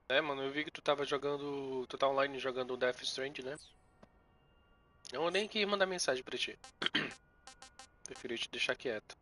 É, mano, eu vi que tu tava jogando. Tu tá online jogando Death Strand, né? Eu nem quis mandar mensagem pra ti. Preferi te deixar quieto.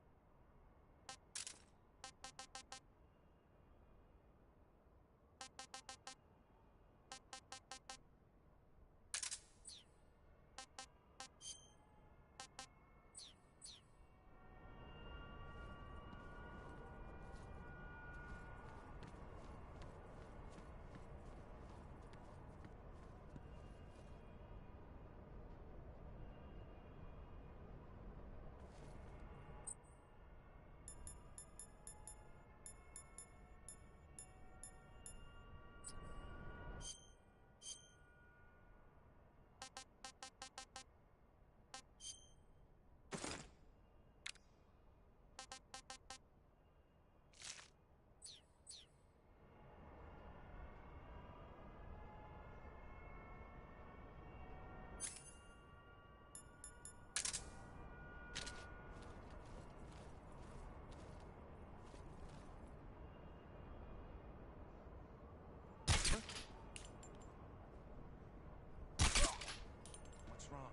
What's wrong?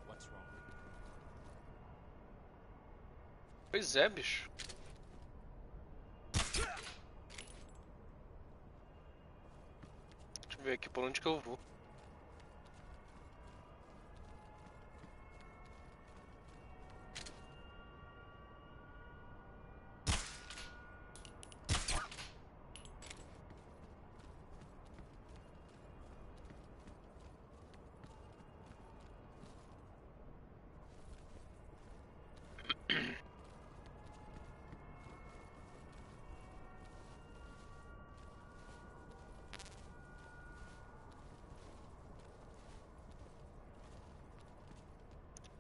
What's wrong? Pois é, bicho. Deixa eu ver aqui por onde que eu vou.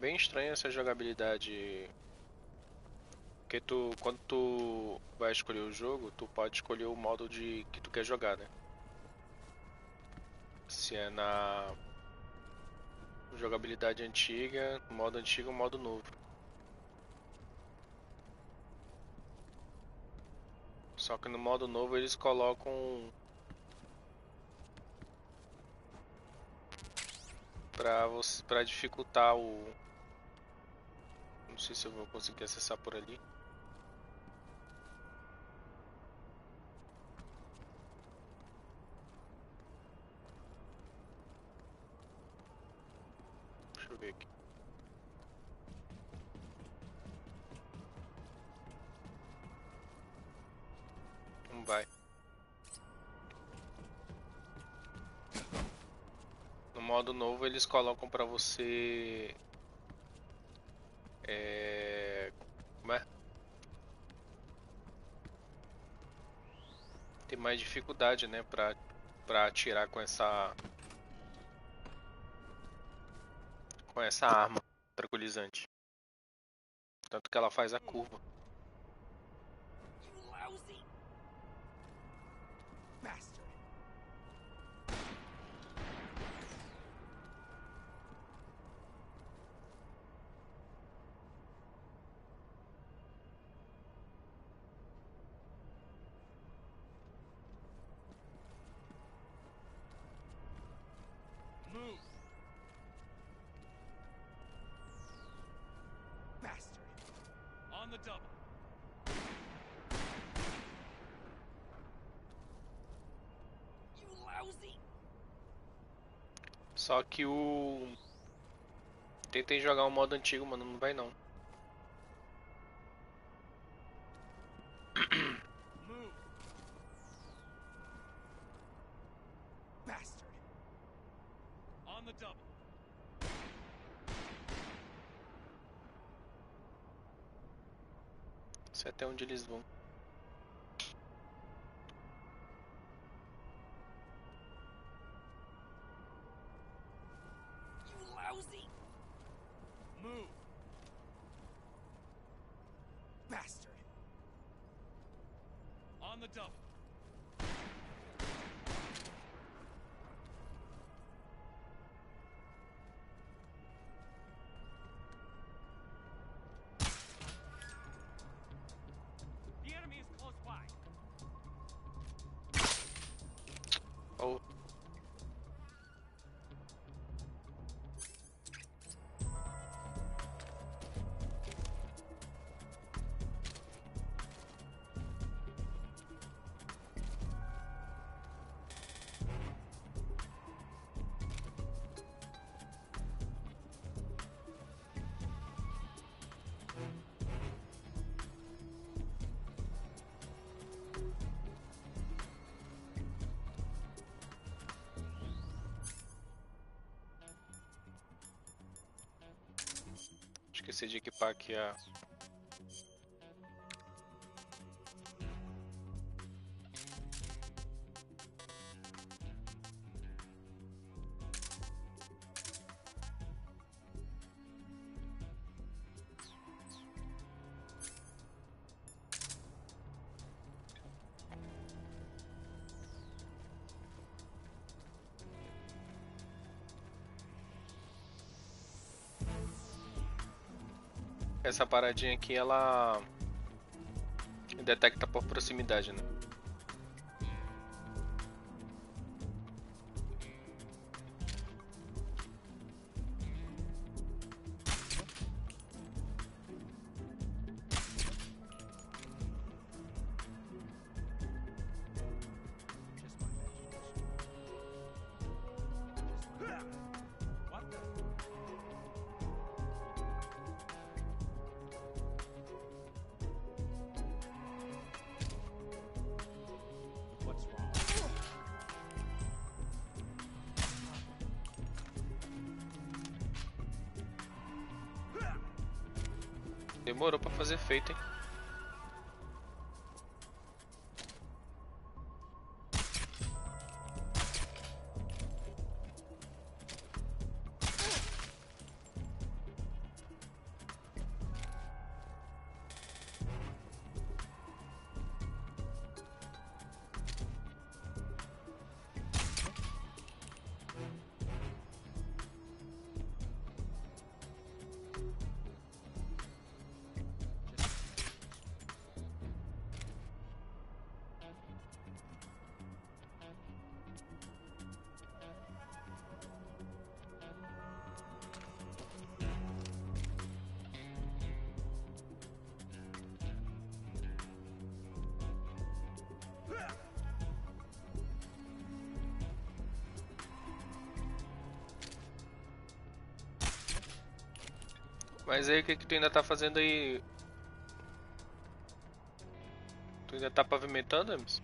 Bem estranha essa jogabilidade. Porque quando tu vai escolher o jogo, tu pode escolher o modo de que tu quer jogar, né? Se é na jogabilidade antiga, modo antigo ou modo novo. Só que no modo novo eles colocam pra dificultar o. Não sei se eu vou conseguir acessar por ali. Deixa eu ver aqui. Não vai. No modo novo eles colocam pra você. Como é? Ter mais dificuldade, né? Pra atirar com essa arma tranquilizante. Tanto que ela faz a curva. You lousy bastard! Move! Bastard! On the double. Só que o... Tentei jogar o modo antigo, mano, não vai não. Move. Bastard. On the double. Sei até onde eles vão. You lousy. Move. Bastard. On the double. The enemy is close by. Oh. Esqueci de equipar aqui a... Essa paradinha aqui, ela detecta por proximidade, né? What the? What's wrong? Demorou pra fazer efeito, hein? Mas aí, o que que tu ainda tá fazendo aí? Tu ainda tá pavimentando, Emerson?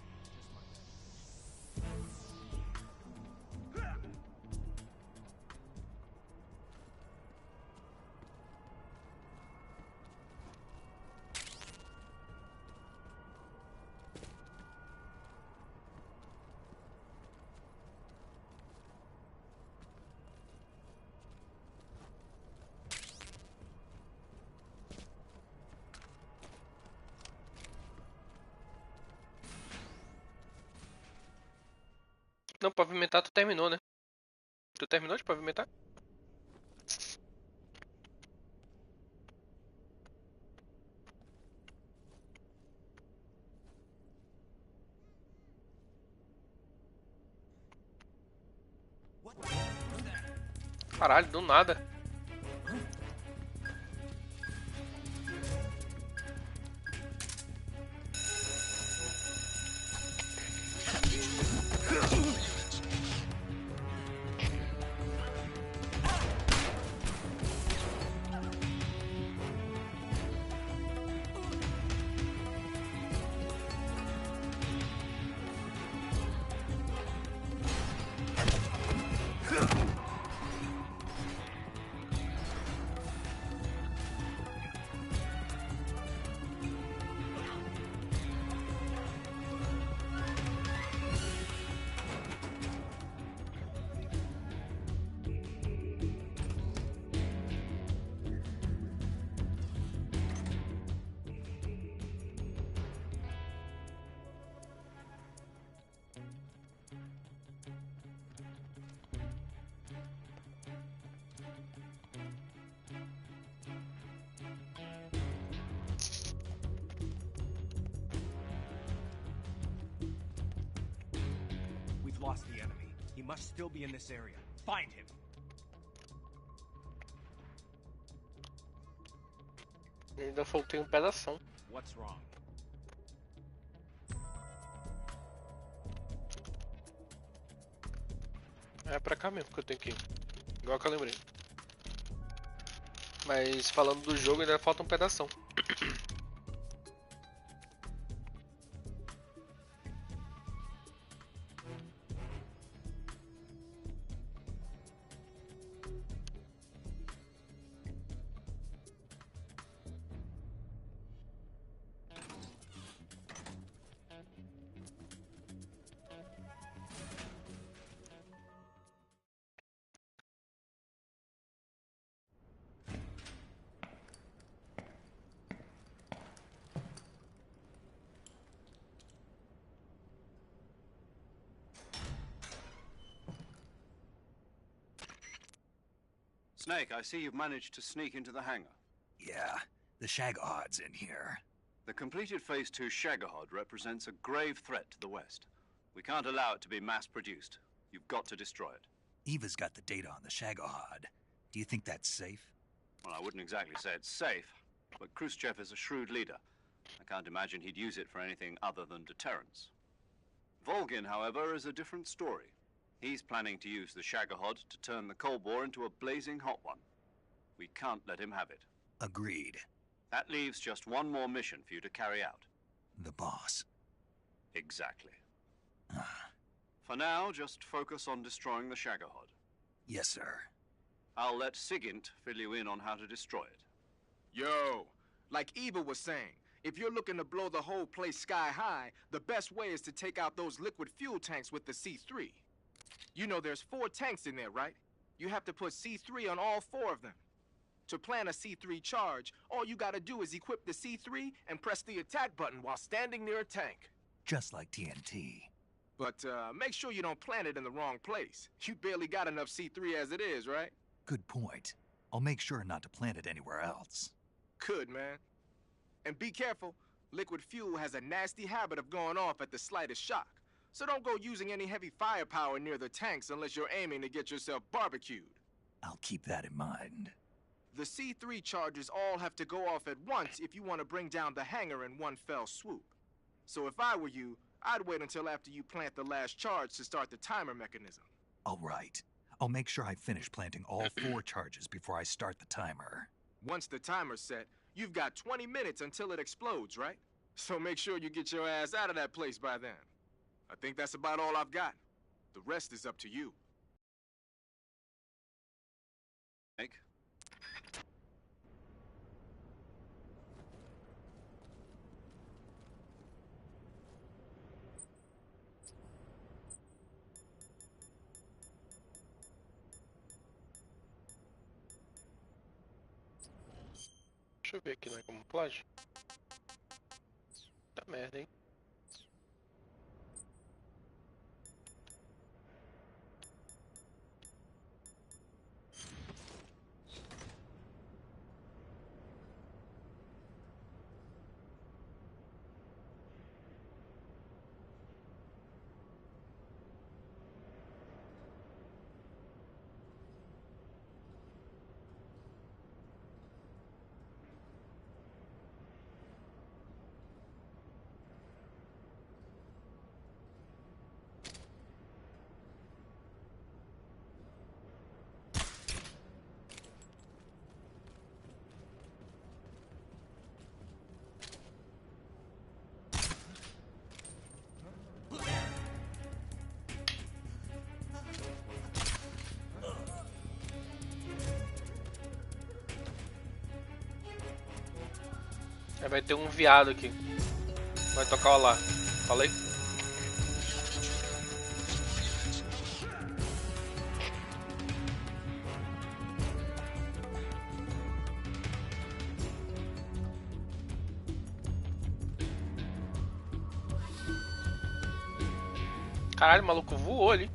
Não, pavimentar tu terminou, né? Tu terminou de pavimentar? What the was that? Caralho, do nada. lost the enemy. He must still be in this area. Find him. Ainda faltei um pedação. What's wrong? É pra cá mesmo que eu tenho que ir. Igual que eu lembrei. Mas falando do jogo ainda falta um pedação. Snake, I see you've managed to sneak into the hangar. Yeah, the Shagahad's in here. The completed Phase 2 Shagahod represents a grave threat to the West. We can't allow it to be mass-produced. You've got to destroy it. Eva's got the data on the Shagahad. Do you think that's safe? Well, I wouldn't exactly say it's safe, but Khrushchev is a shrewd leader. I can't imagine he'd use it for anything other than deterrence. Volgin, however, is a different story. He's planning to use the Shagahod to turn the Cold War into a blazing hot one. We can't let him have it. Agreed. That leaves just one more mission for you to carry out. The boss. Exactly. For now, just focus on destroying the Shagahod. Yes, sir. I'll let Sigint fill you in on how to destroy it. Yo, like Eva was saying, if you're looking to blow the whole place sky high, the best way is to take out those liquid fuel tanks with the C3. You know there's 4 tanks in there, right? You have to put C3 on all 4 of them. To plan a C3 charge, all you gotta do is equip the C3 and press the attack button while standing near a tank. Just like TNT. But make sure you don't plant it in the wrong place. You barely got enough C3 as it is, right? Good point. I'll make sure not to plant it anywhere else. Good, man. And be careful. Liquid fuel has a nasty habit of going off at the slightest shock. So don't go using any heavy firepower near the tanks unless you're aiming to get yourself barbecued. I'll keep that in mind. The C3 charges all have to go off at once if you want to bring down the hangar in one fell swoop. So if I were you, I'd wait until after you plant the last charge to start the timer mechanism. All right. I'll make sure I finish planting all 4 charges before I start the timer. Once the timer's set, you've got 20 minutes until it explodes, right? So make sure you get your ass out of that place by then. I think that's about all I've got. The rest is up to you. Snake? Deixa eu ver aqui na camuflagem. Tá merda, hein? Aí vai ter um viado aqui. Vai tocar o lá. Falei? Caralho, o maluco voou ali.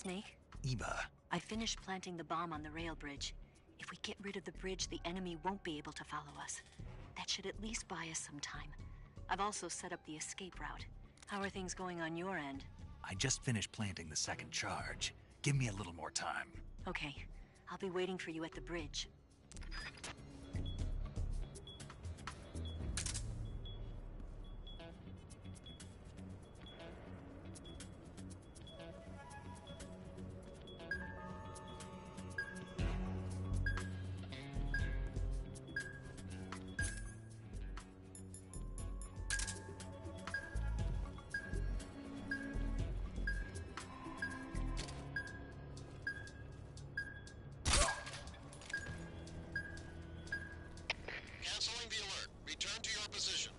Snake? Eva, I finished planting the bomb on the rail bridge. If we get rid of the bridge, the enemy won't be able to follow us. That should at least buy us some time. I've also set up the escape route. How are things going on your end? I just finished planting the second charge. Give me a little more time. Okay, I'll be waiting for you at the bridge. Canceling the alert. Return to your position.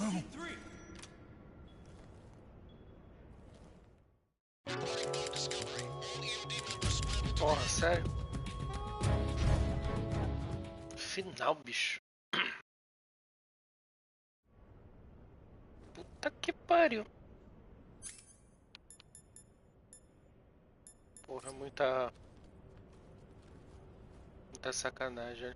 Discovery. All EOD members scramble to Porra, sério? Final, bicho. Puta que pariu. Porra, muita sacanagem.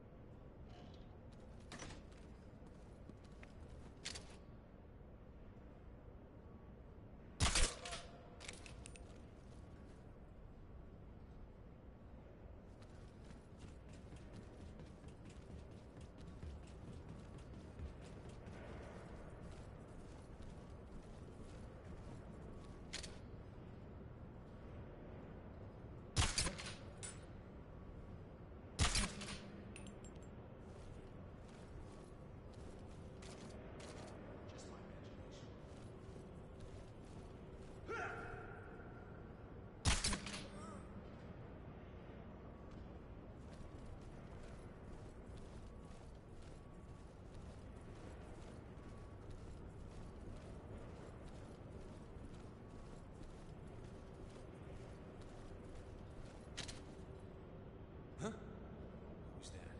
Who's that?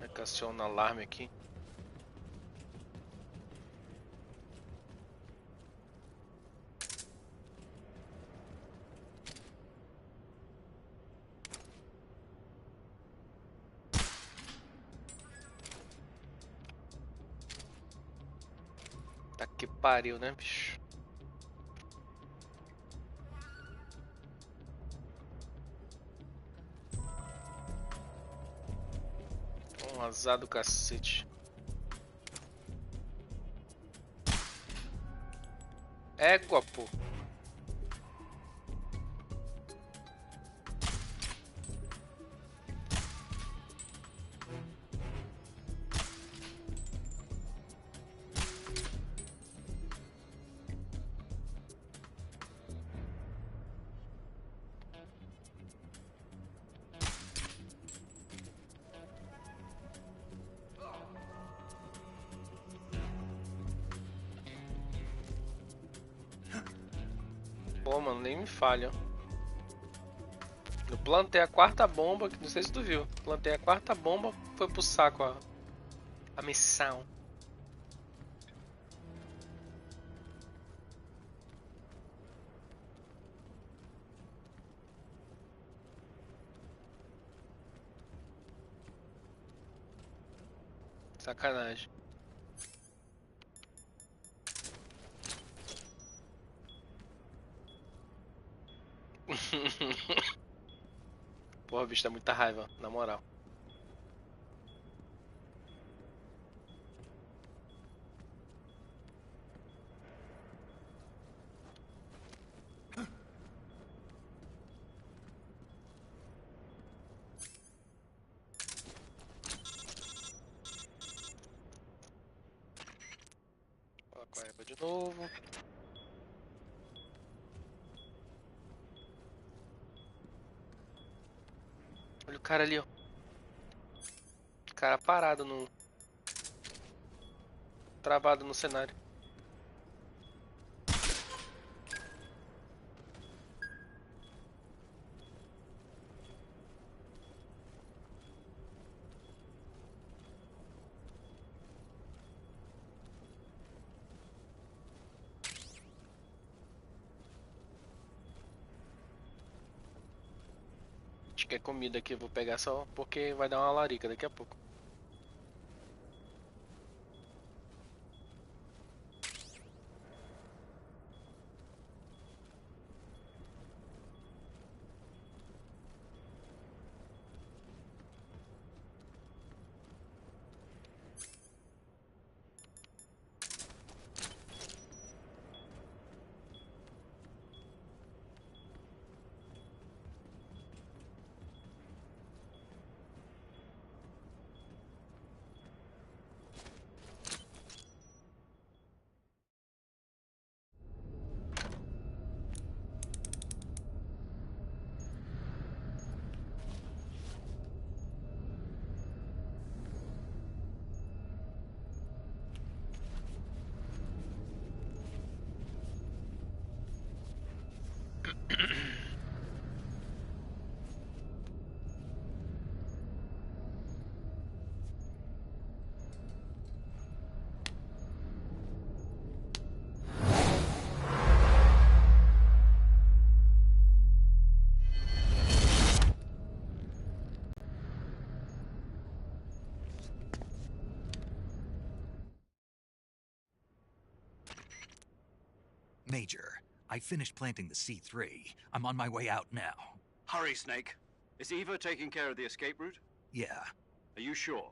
É que aciona o alarme aqui. pariu, né, bicho? Um azar do cacete. Égua, pô. Pô, mano, nem me falha. Eu plantei a quarta bomba, que não sei se tu viu. Plantei a quarta bomba, foi pro saco a missão. Sacanagem. Porra, bicho, dá muita raiva, na moral. Coloca a égua de novo. Olha o cara ali, ó. O cara parado no... Travado no cenário. Acho que é comida aqui, eu vou pegar só porque vai dar uma larica daqui a pouco. Major, I finished planting the C3. I'm on my way out now. Hurry, Snake. Is Eva taking care of the escape route? Yeah, Are you sure?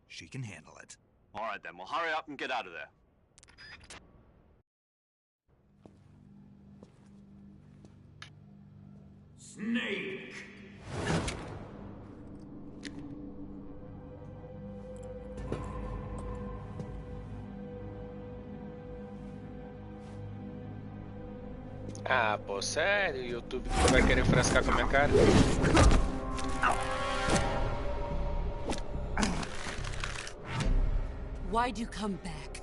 she can handle it. All right, then. Well, hurry up and get out of there. Snake! Ah, pô, sério? O YouTube que vai querer frescar com a minha cara? Why'd you come back?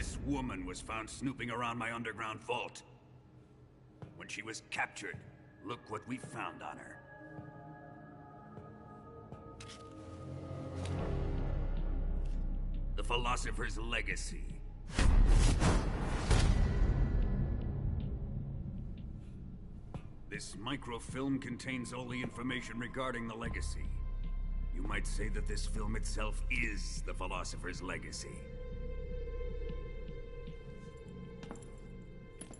This woman was found snooping around my underground vault. When she was captured, look what we found on her. The philosopher's legacy. This microfilm contains all the information regarding the legacy. You might say that this film itself is the philosopher's legacy.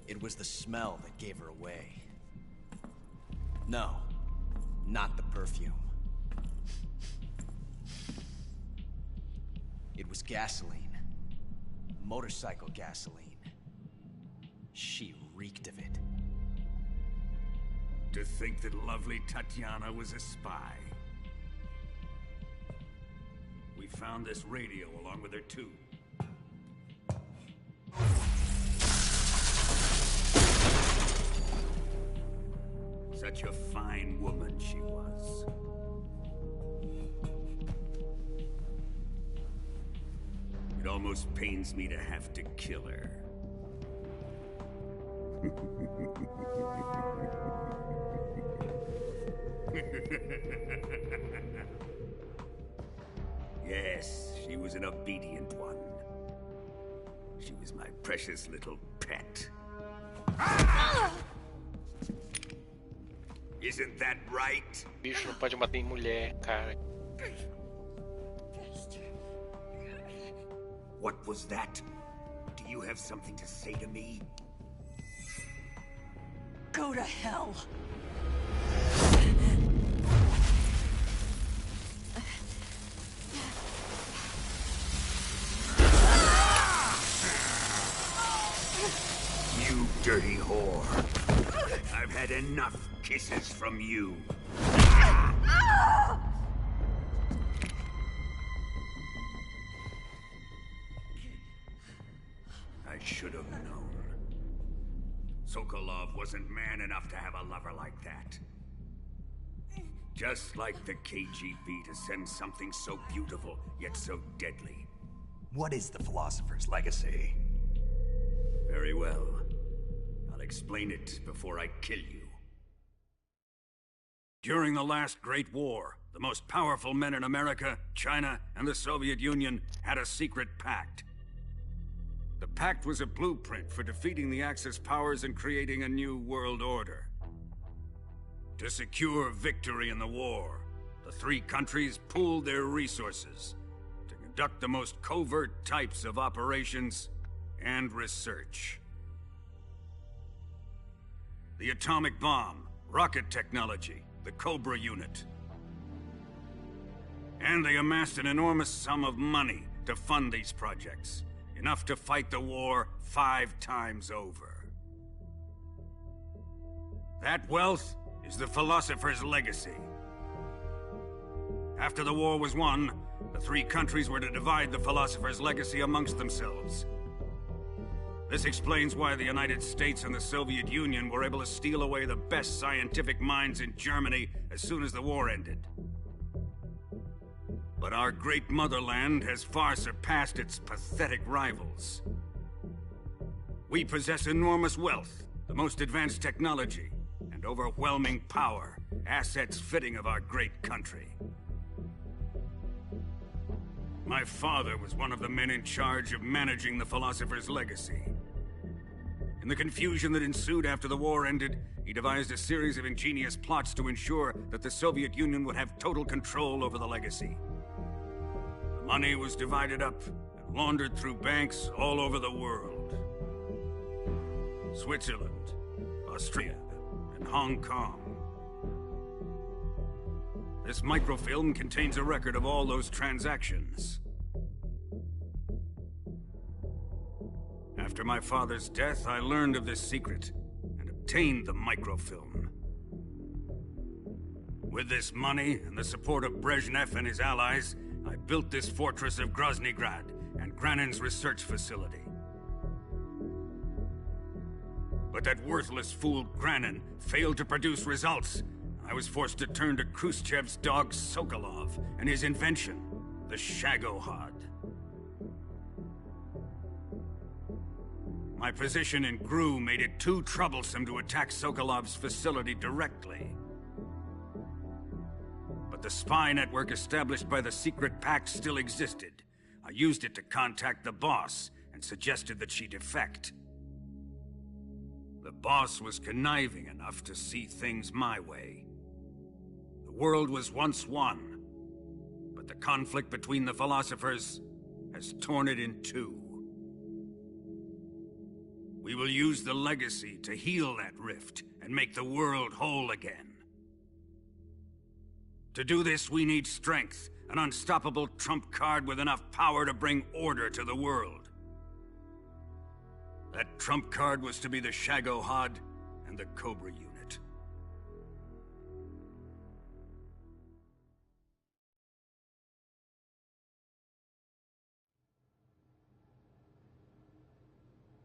It was the smell that gave her away. No, not the perfume. It was gasoline. Motorcycle gasoline. She reeked of it. To think that lovely Tatiana was a spy. We found this radio along with her too. Such a fine woman she was. It almost pains me to have to kill her. Yes, she was an obedient one. She was my precious little pet. Isn't that right? Bicho não pode matar em mulher, cara. What was that? Do you have something to say to me? Go to hell. You dirty whore. I've had enough kisses from you. I should have known. Sokolov wasn't man enough to have a lover like that. Just like the KGB to send something so beautiful, yet so deadly. What is the philosopher's legacy? Very well. I'll explain it before I kill you. During the last Great War, the most powerful men in America, China, and the Soviet Union had a secret pact. The pact was a blueprint for defeating the Axis powers and creating a new world order. To secure victory in the war, the three countries pooled their resources to conduct the most covert types of operations and research. The atomic bomb, rocket technology, the Cobra unit. And they amassed an enormous sum of money to fund these projects. Enough to fight the war 5 times over. That wealth is the philosopher's legacy. After the war was won, the three countries were to divide the philosopher's legacy amongst themselves. This explains why the United States and the Soviet Union were able to steal away the best scientific minds in Germany as soon as the war ended. But our great motherland has far surpassed its pathetic rivals. We possess enormous wealth, the most advanced technology, and overwhelming power, assets fitting of our great country. My father was one of the men in charge of managing the philosopher's legacy. In the confusion that ensued after the war ended, he devised a series of ingenious plots to ensure that the Soviet Union would have total control over the legacy. The money was divided up and laundered through banks all over the world. Switzerland, Austria, and Hong Kong. This microfilm contains a record of all those transactions. After my father's death, I learned of this secret and obtained the microfilm. With this money and the support of Brezhnev and his allies, I built this fortress of Groznygrad and Granin's research facility. But that worthless fool Granin failed to produce results. I was forced to turn to Khrushchev's dog Sokolov and his invention, the Shagohod. My position in Gru made it too troublesome to attack Sokolov's facility directly. But the spy network established by the secret pact still existed. I used it to contact the boss and suggested that she defect. The boss was conniving enough to see things my way. The world was once one, but the conflict between the philosophers has torn it in two. We will use the legacy to heal that rift and make the world whole again. To do this, we need strength, an unstoppable trump card with enough power to bring order to the world. That trump card was to be the Shagohod and the Cobra unit.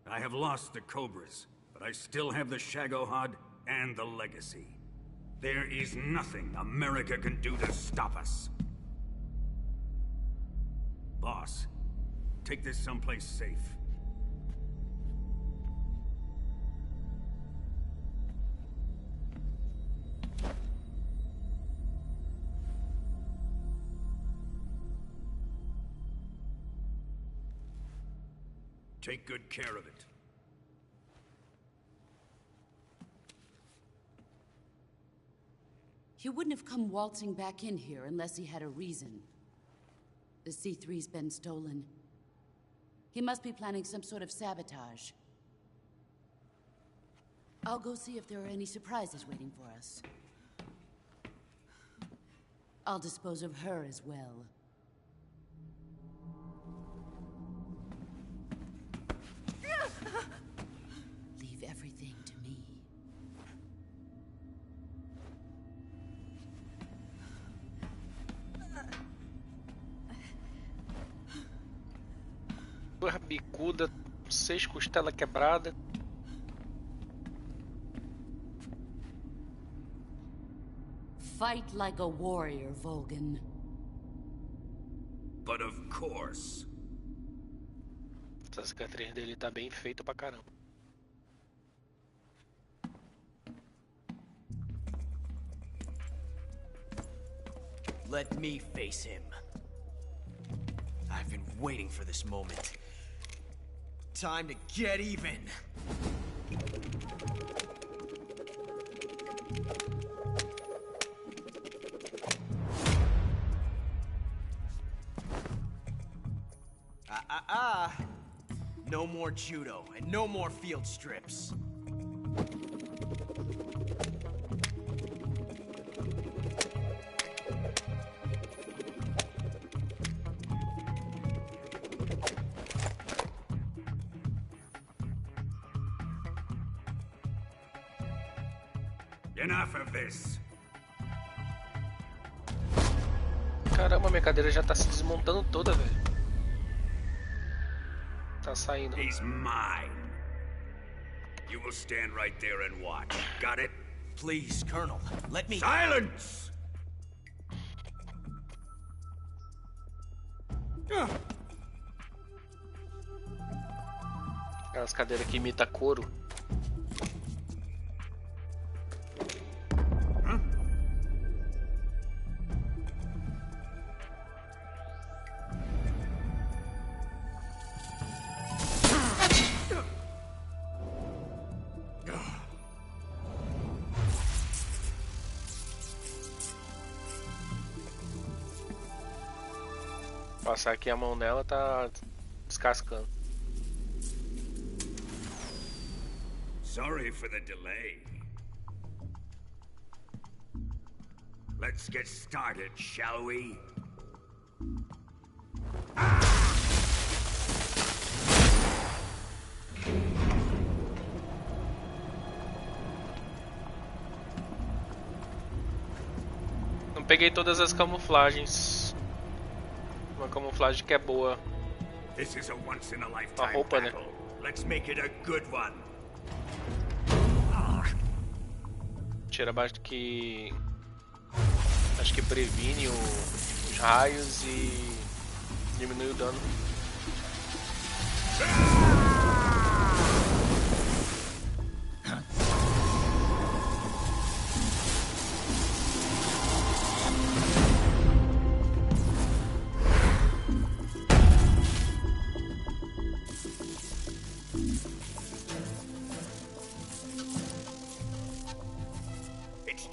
I have lost the Cobras, but I still have the Shagohod and the legacy. There is nothing America can do to stop us. Boss, take this someplace safe. Take good care of it. He wouldn't have come waltzing back in here unless he had a reason. The C3's been stolen. He must be planning some sort of sabotage. I'll go see if there are any surprises waiting for us. I'll dispose of her as well. Leave everything to me. Porra bicuda, 6 costelas quebradas. Fight like a warrior, Volgan. But of course. Essa cicatriz dele tá bem feita pra caramba. Let me face him. I've been waiting for this moment. Time to get even. No more judo, and no more field strips. Enough of this. Caramba, minha cadeira já tá se desmontando toda, velho. Tá saindo. He's mine. You will stand right there and watch. Got it? Please, Colonel, let me— Silence! Aquelas cadeiras que imita couro. Passar aqui a mão nela, tá descascando. Sorry for the delay. Let's get started, shall we? Não peguei todas as camuflagens. Uma camuflagem que é boa. This is a once in a lifetime roupa, né? battle. Let's make it a good one. Tira abaixo que acho que previne os raios e diminui o dano.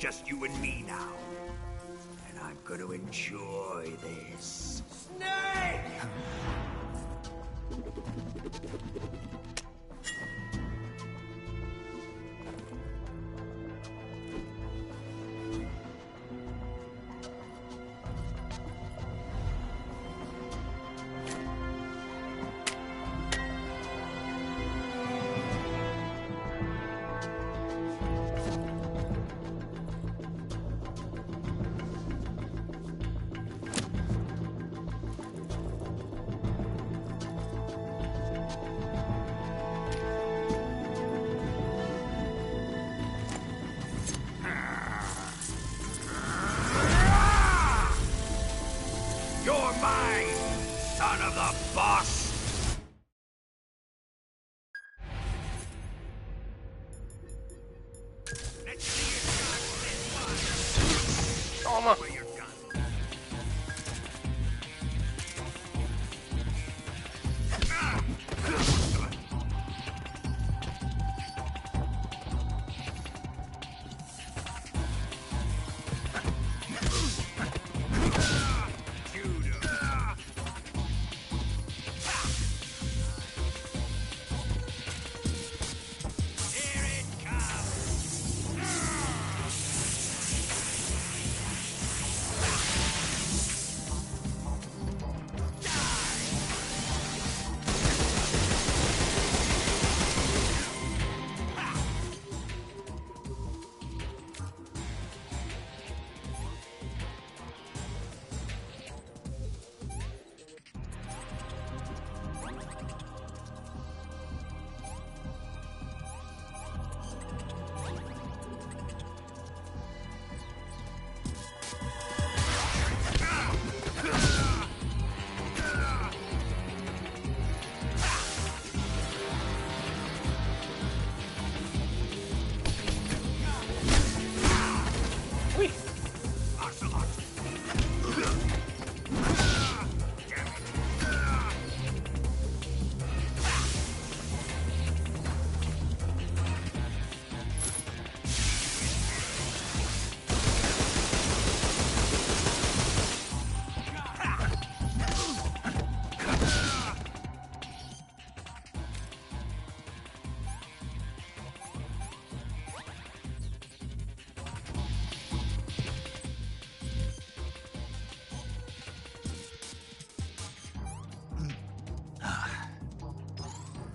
just you and me now. And I'm gonna enjoy this. Snake! You're mine, son of the boss! Let's see you Toma! where you're done.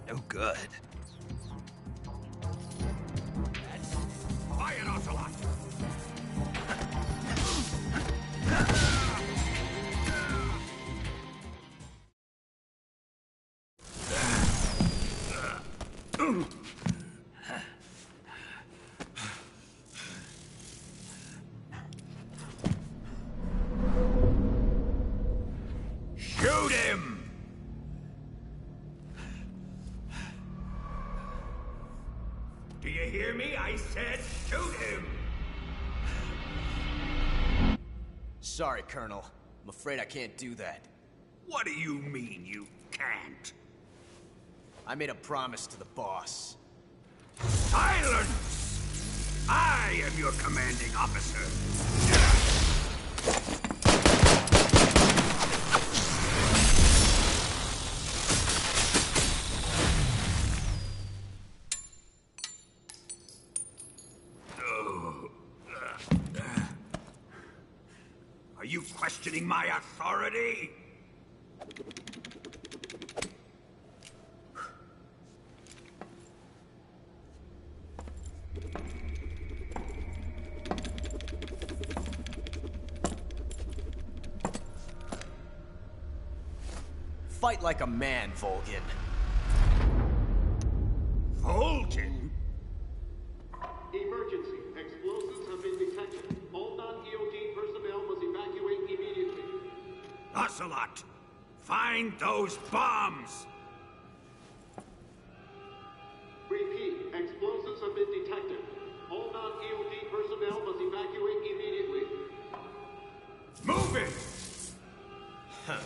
No good. Quiet, Ocelot! Shoot him! Do you hear me? I said shoot him! Sorry, Colonel. I'm afraid I can't do that. What do you mean you can't? I made a promise to the boss. Silence! I am your commanding officer. Are you questioning my authority? Fight like a man, Volgin. Volgin? Emergency. Explosives have been detected. All non-EOD personnel must evacuate immediately. Ocelot, find those bombs! Repeat. Explosives have been detected. All non-EOD personnel must evacuate immediately. Move it! Huh.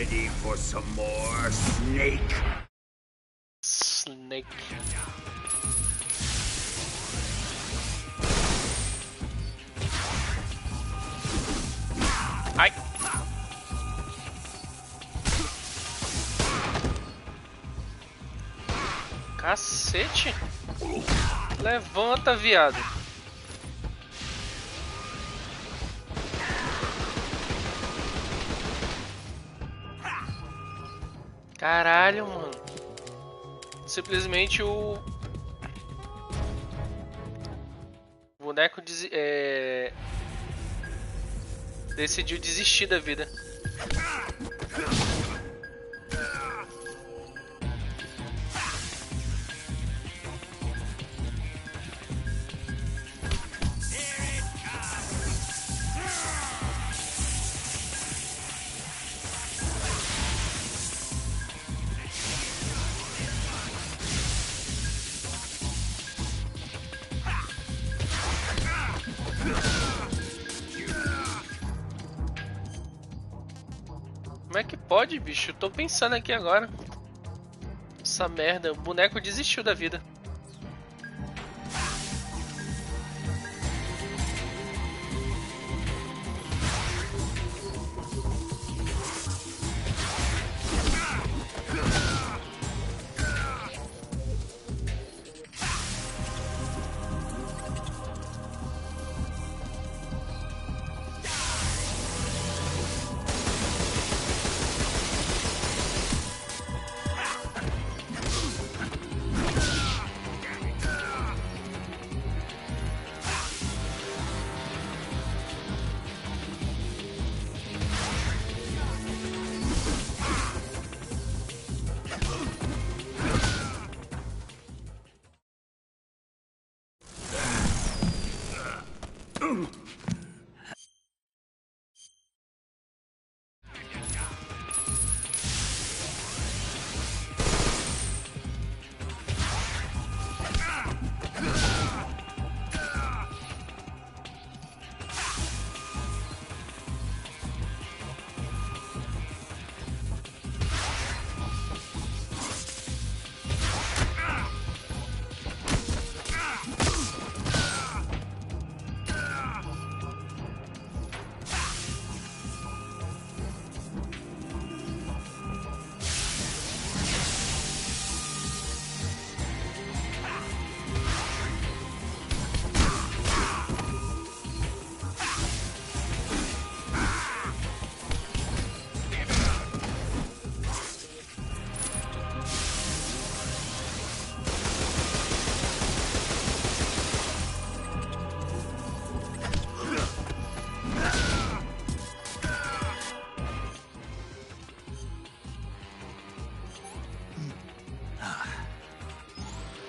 Ready for some more, Snake? Snake. Ai. Cacete. Levanta, viado. Caralho, mano. Simplesmente o boneco decidiu desistir da vida. Como é que pode, bicho? Eu tô pensando aqui agora. Essa merda, o boneco desistiu da vida.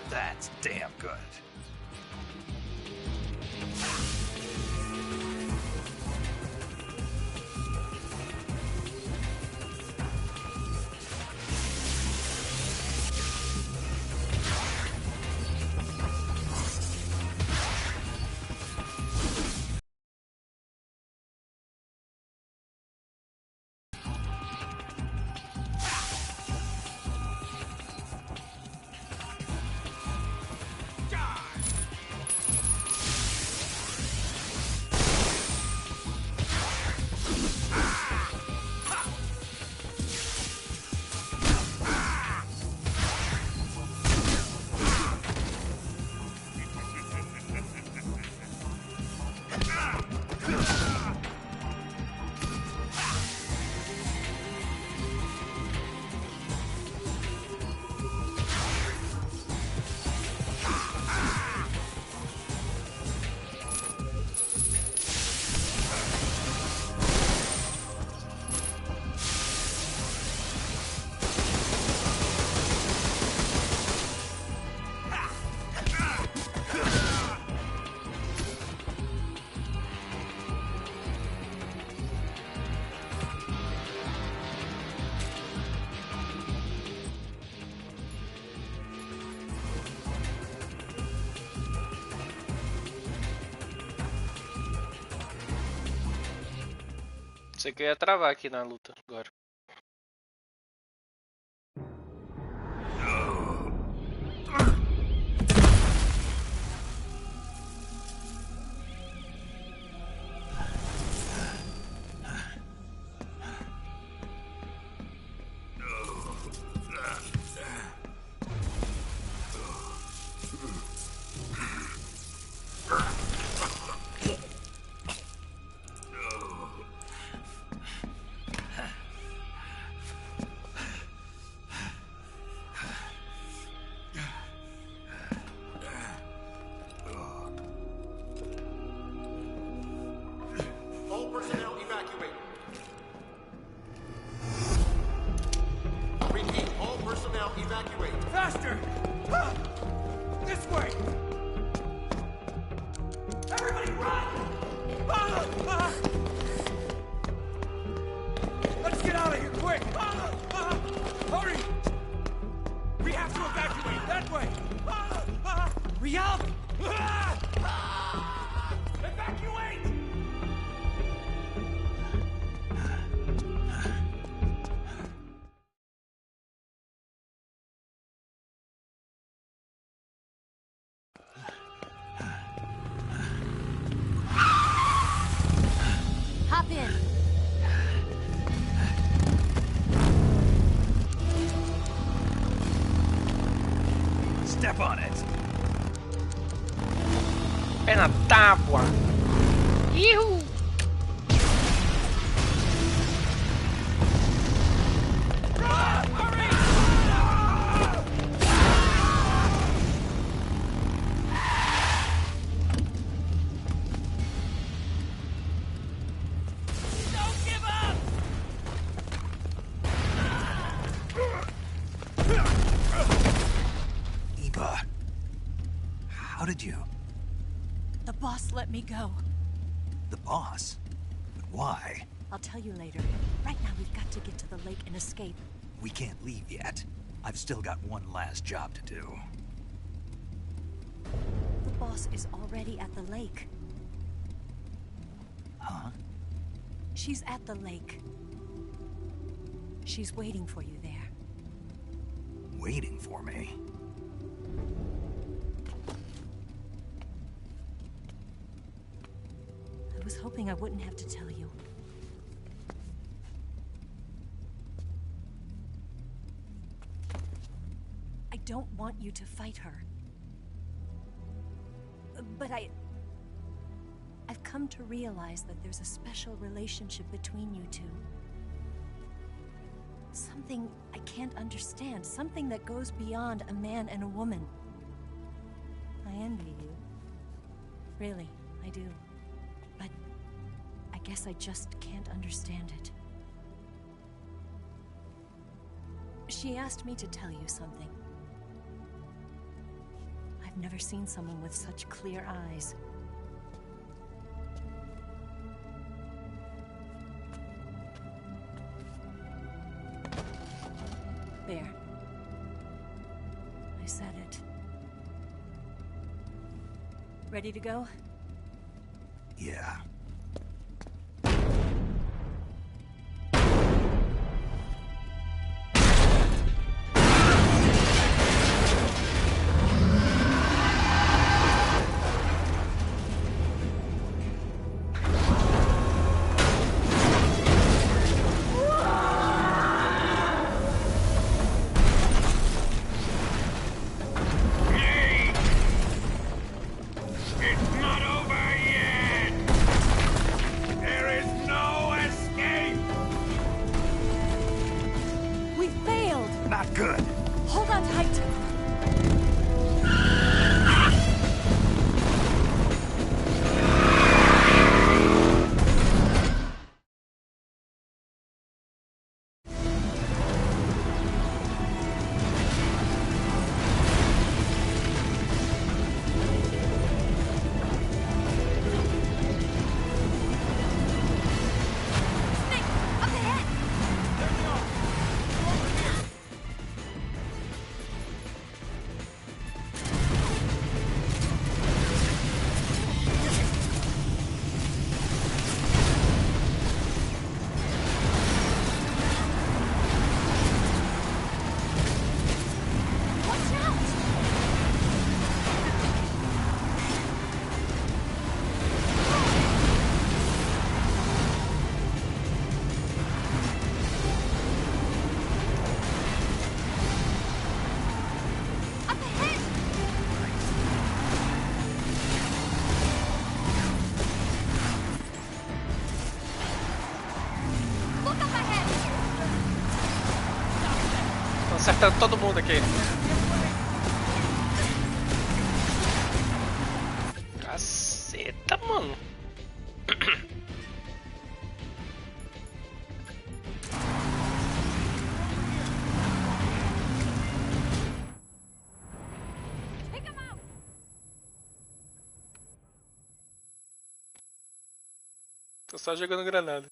That's damn good. Você quer travar aqui na luta agora. Iu! Eva, how did you? The boss let me go. The boss? But why? I'll tell you later. Right now, we've got to get to the lake and escape. We can't leave yet. I've still got one last job to do. The boss is already at the lake. Huh? She's at the lake. She's waiting for you there. Waiting for me? I was hoping I wouldn't have to tell you. I don't want you to fight her. But I've come to realize that there's a special relationship between you two. Something I can't understand. Something that goes beyond a man and a woman. I envy you. Really, I do. But I guess I just can't understand it. She asked me to tell you something. I've never seen someone with such clear eyes. There. I said it. Ready to go? Yeah. Acertando todo mundo aqui. Caceta, mano. Tô só jogando granada.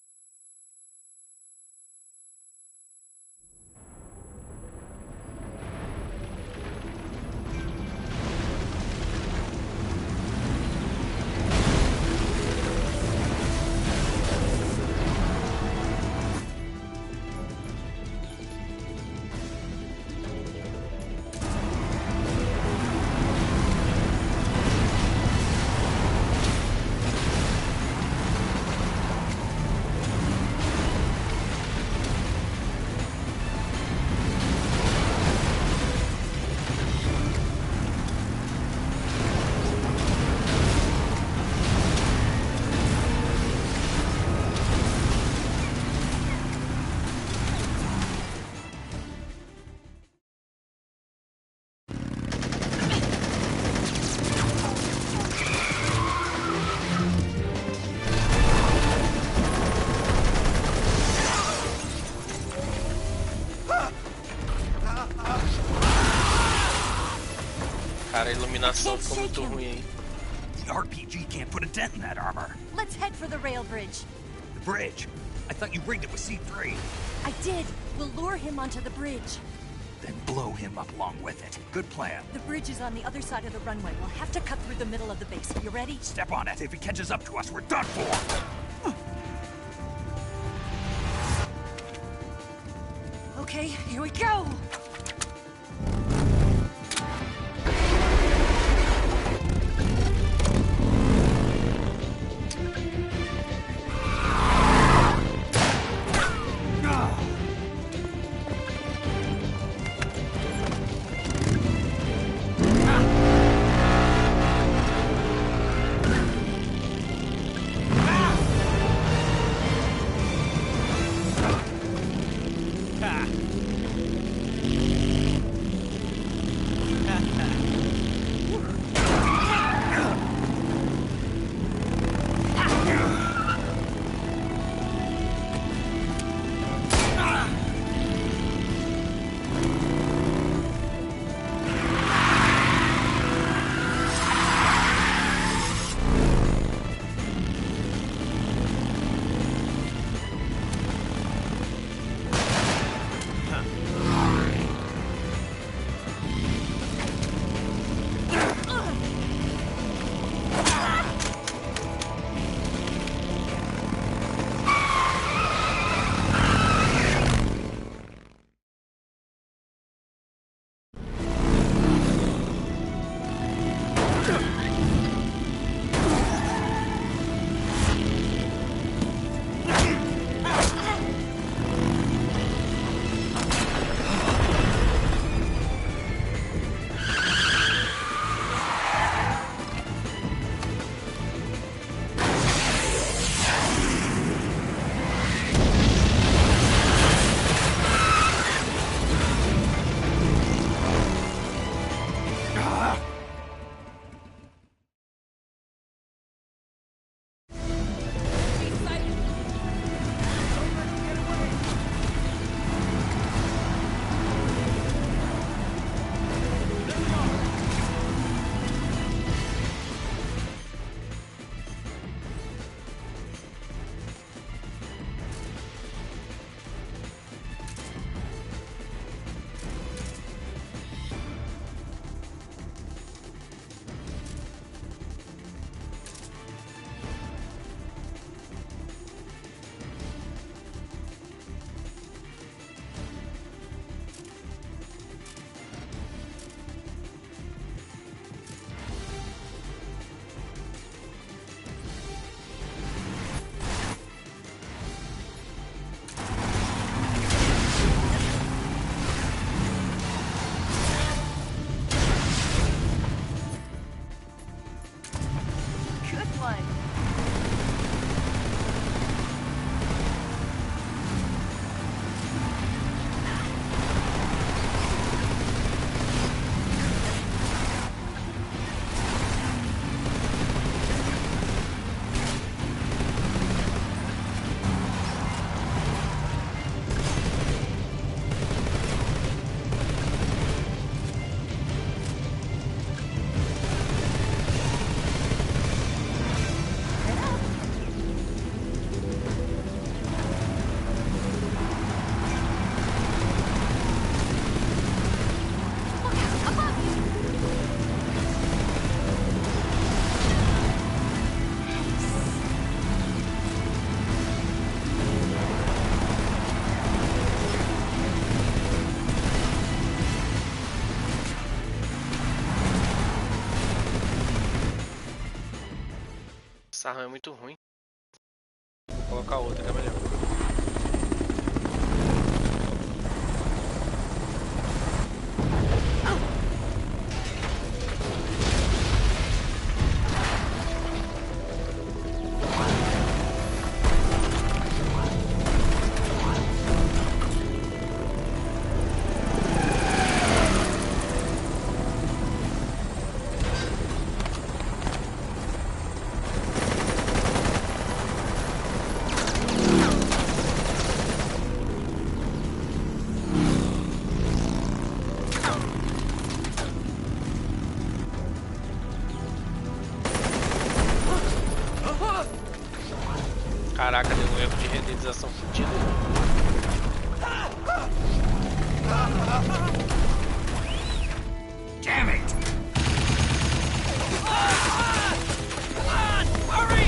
iluminação ficou muito ruim aí. The RPG can't put a dent in that armor. Let's head for the rail bridge. The bridge? I thought you rigged it with C3. I did. We'll lure him onto the bridge. Then blow him up along with it. Good plan. The bridge is on the other side of the runway. We'll have to cut through the middle of the base. You ready? Step on it. If he catches up to us, we're done for. Okay, here we go. Essa arma é muito ruim. Vou colocar outra que é melhor. Caraca, deu um erro de renderização fudido. Damn it! Come on! Hurry!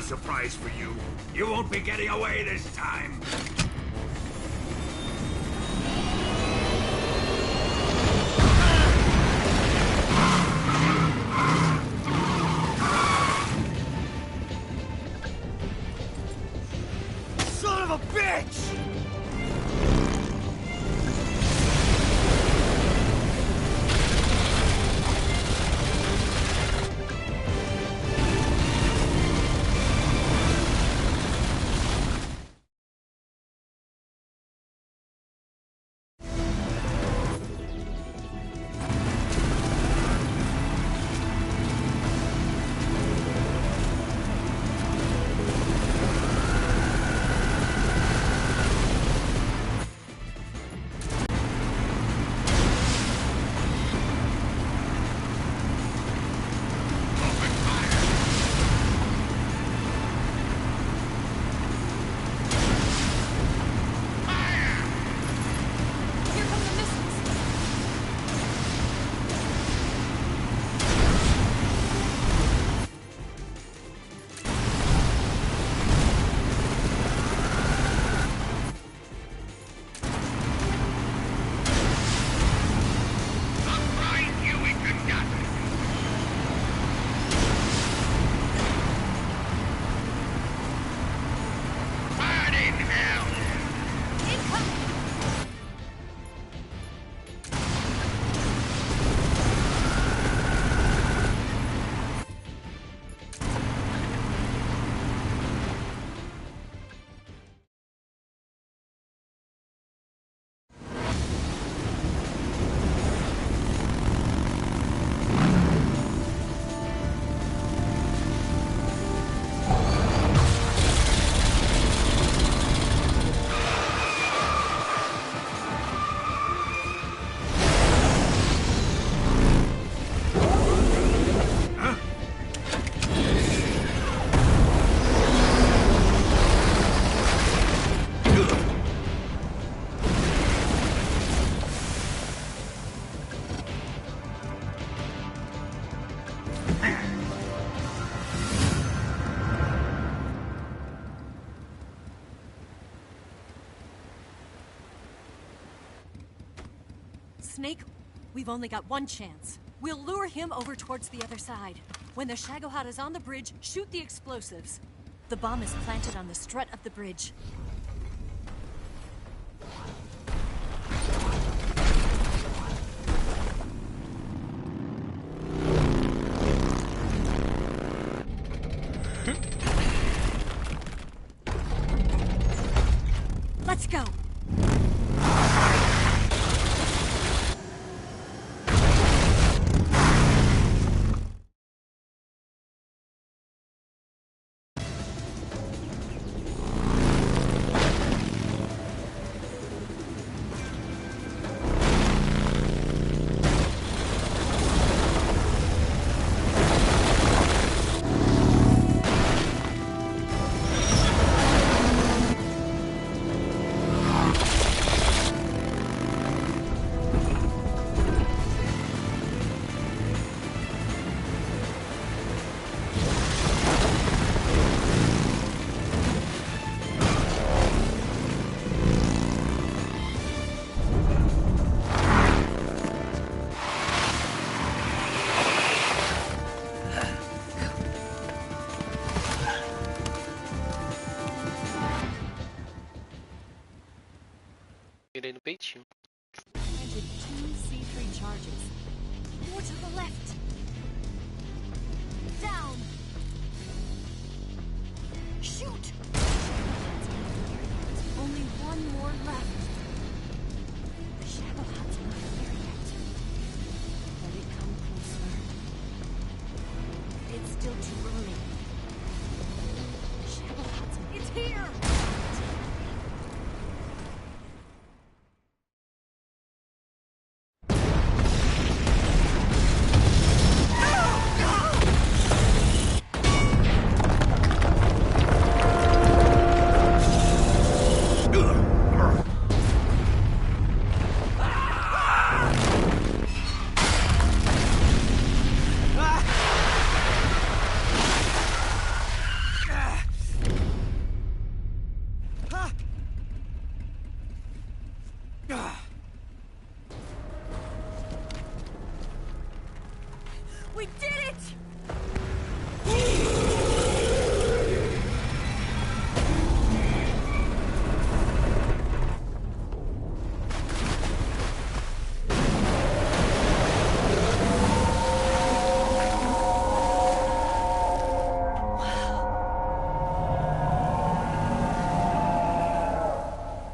Surprise for you. You won't be getting away this time. Son of a bitch! Snake, we've only got one chance. We'll lure him over towards the other side. When the Shagohod is on the bridge, shoot the explosives. The bomb is planted on the strut of the bridge. Let's go. Mirei no peitinho. Planted 2 C3 charges. More to the left. Down. Shoot. Only one more left. The Shagohod's not here yet. Let it come closer. It's still too early. Shagohod's... It's here! We did it!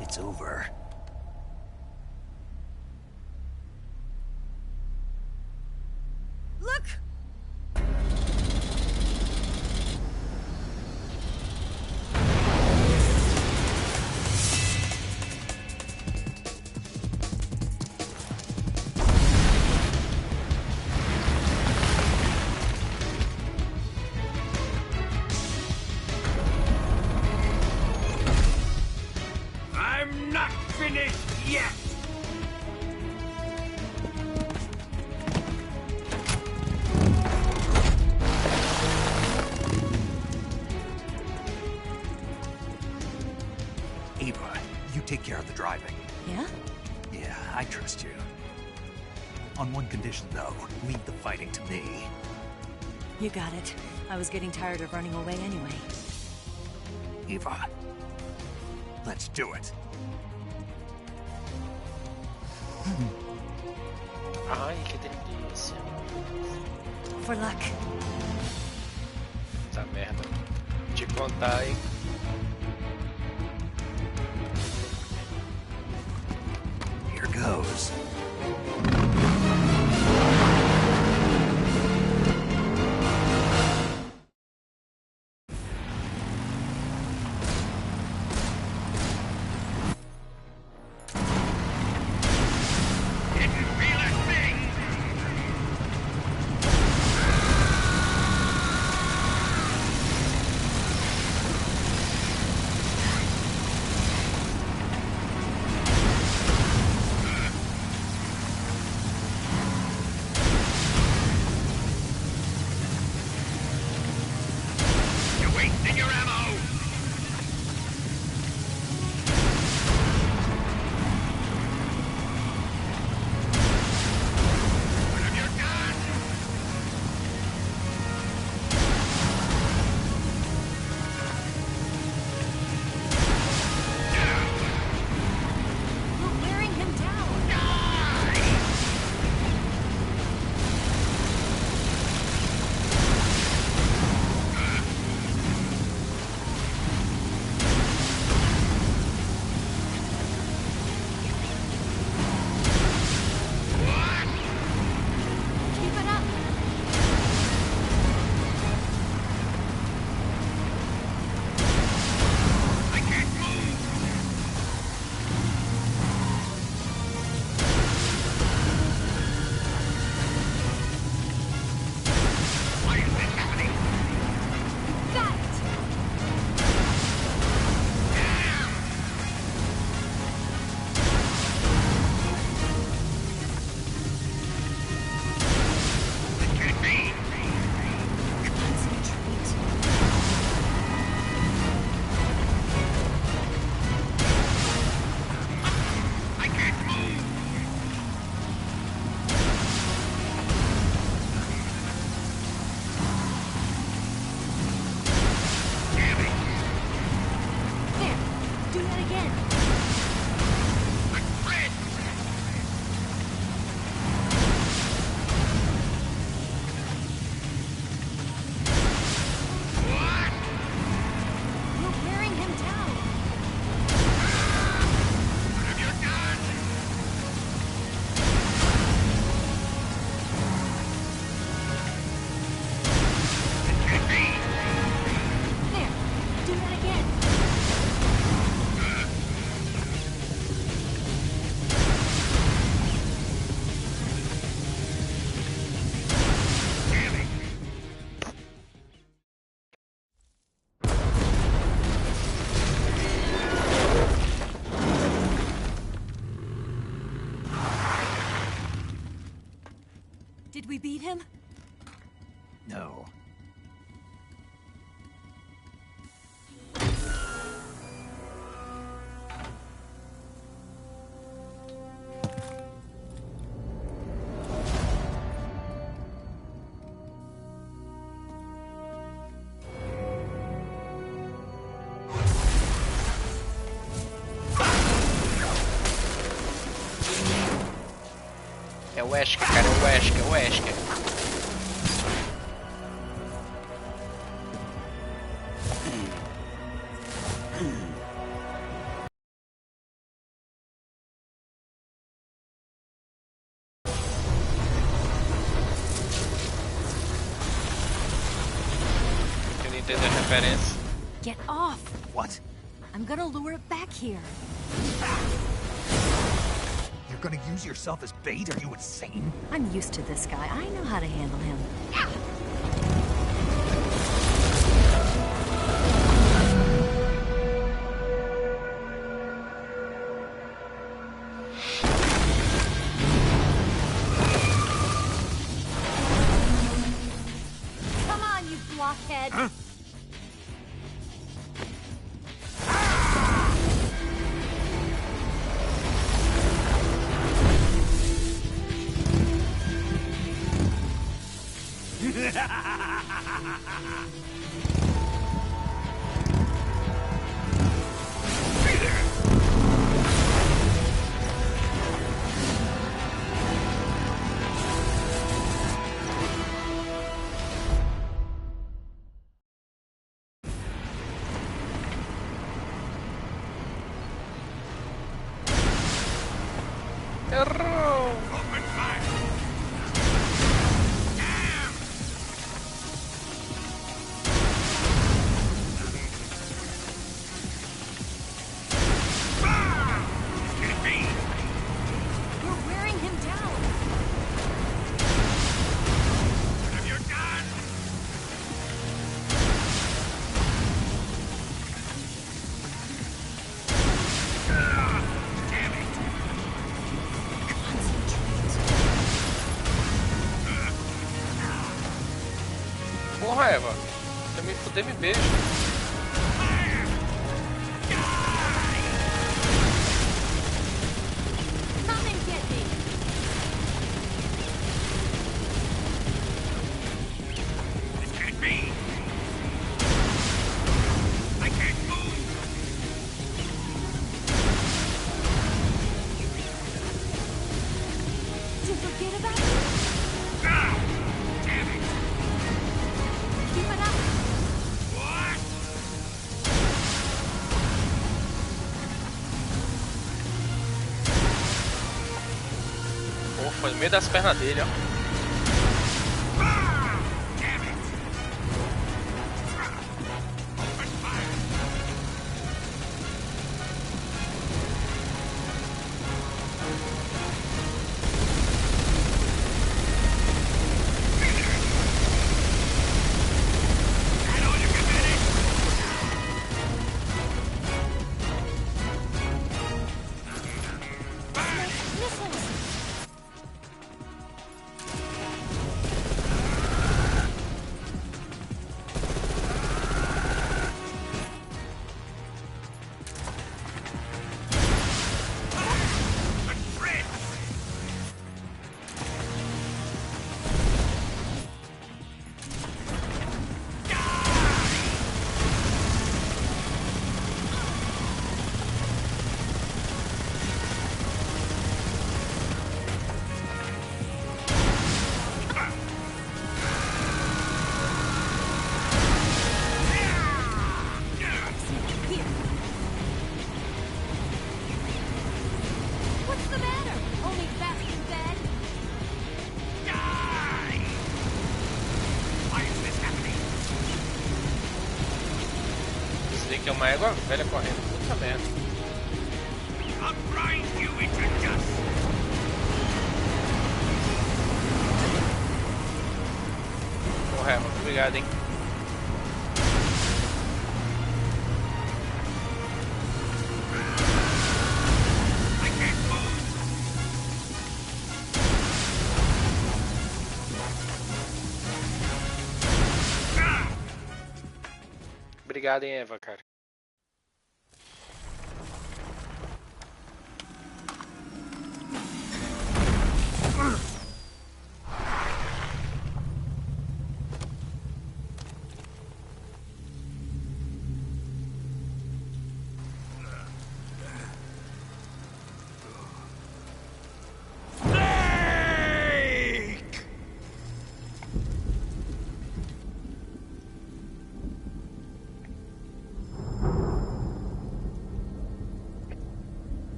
It's over. Look! I'm not finished yet! Ava, you take care of the driving. Yeah? Yeah, I trust you. On one condition, though, leave the fighting to me. You got it. I was getting tired of running away anyway. Eva, let's do it. Ai, que delícia. For luck. Essa merda. Te contar, hein? Here goes. that again. We're wearing him down. There, do that again. Did we beat him? No. É o Wesker, cara, é o Wesker, é o Wesker. Tentando entender a referência. Get off. What? I'm gonna lure it back here. You're gonna use yourself as bait? Are you insane? I'm used to this guy. I know how to handle him. Come on, you blockhead. Huh? Errou! Open fire! We're wearing him down. Have your gun! Damn it! Porra, Eva. Você me fuder, me beijo. Come and get me. This can't be! I can't move! Did you forget about me? Ah! Damn it! Keep it up. What? Pô, foi no meio das pernas dele, ó. Ah! Damn it! Open fire! That all you can manage? Burn! Missiles. tem uma égua velha correndo. Puta merda. Porra, muito obrigado, hein. Obrigado, hein, Eva, cara.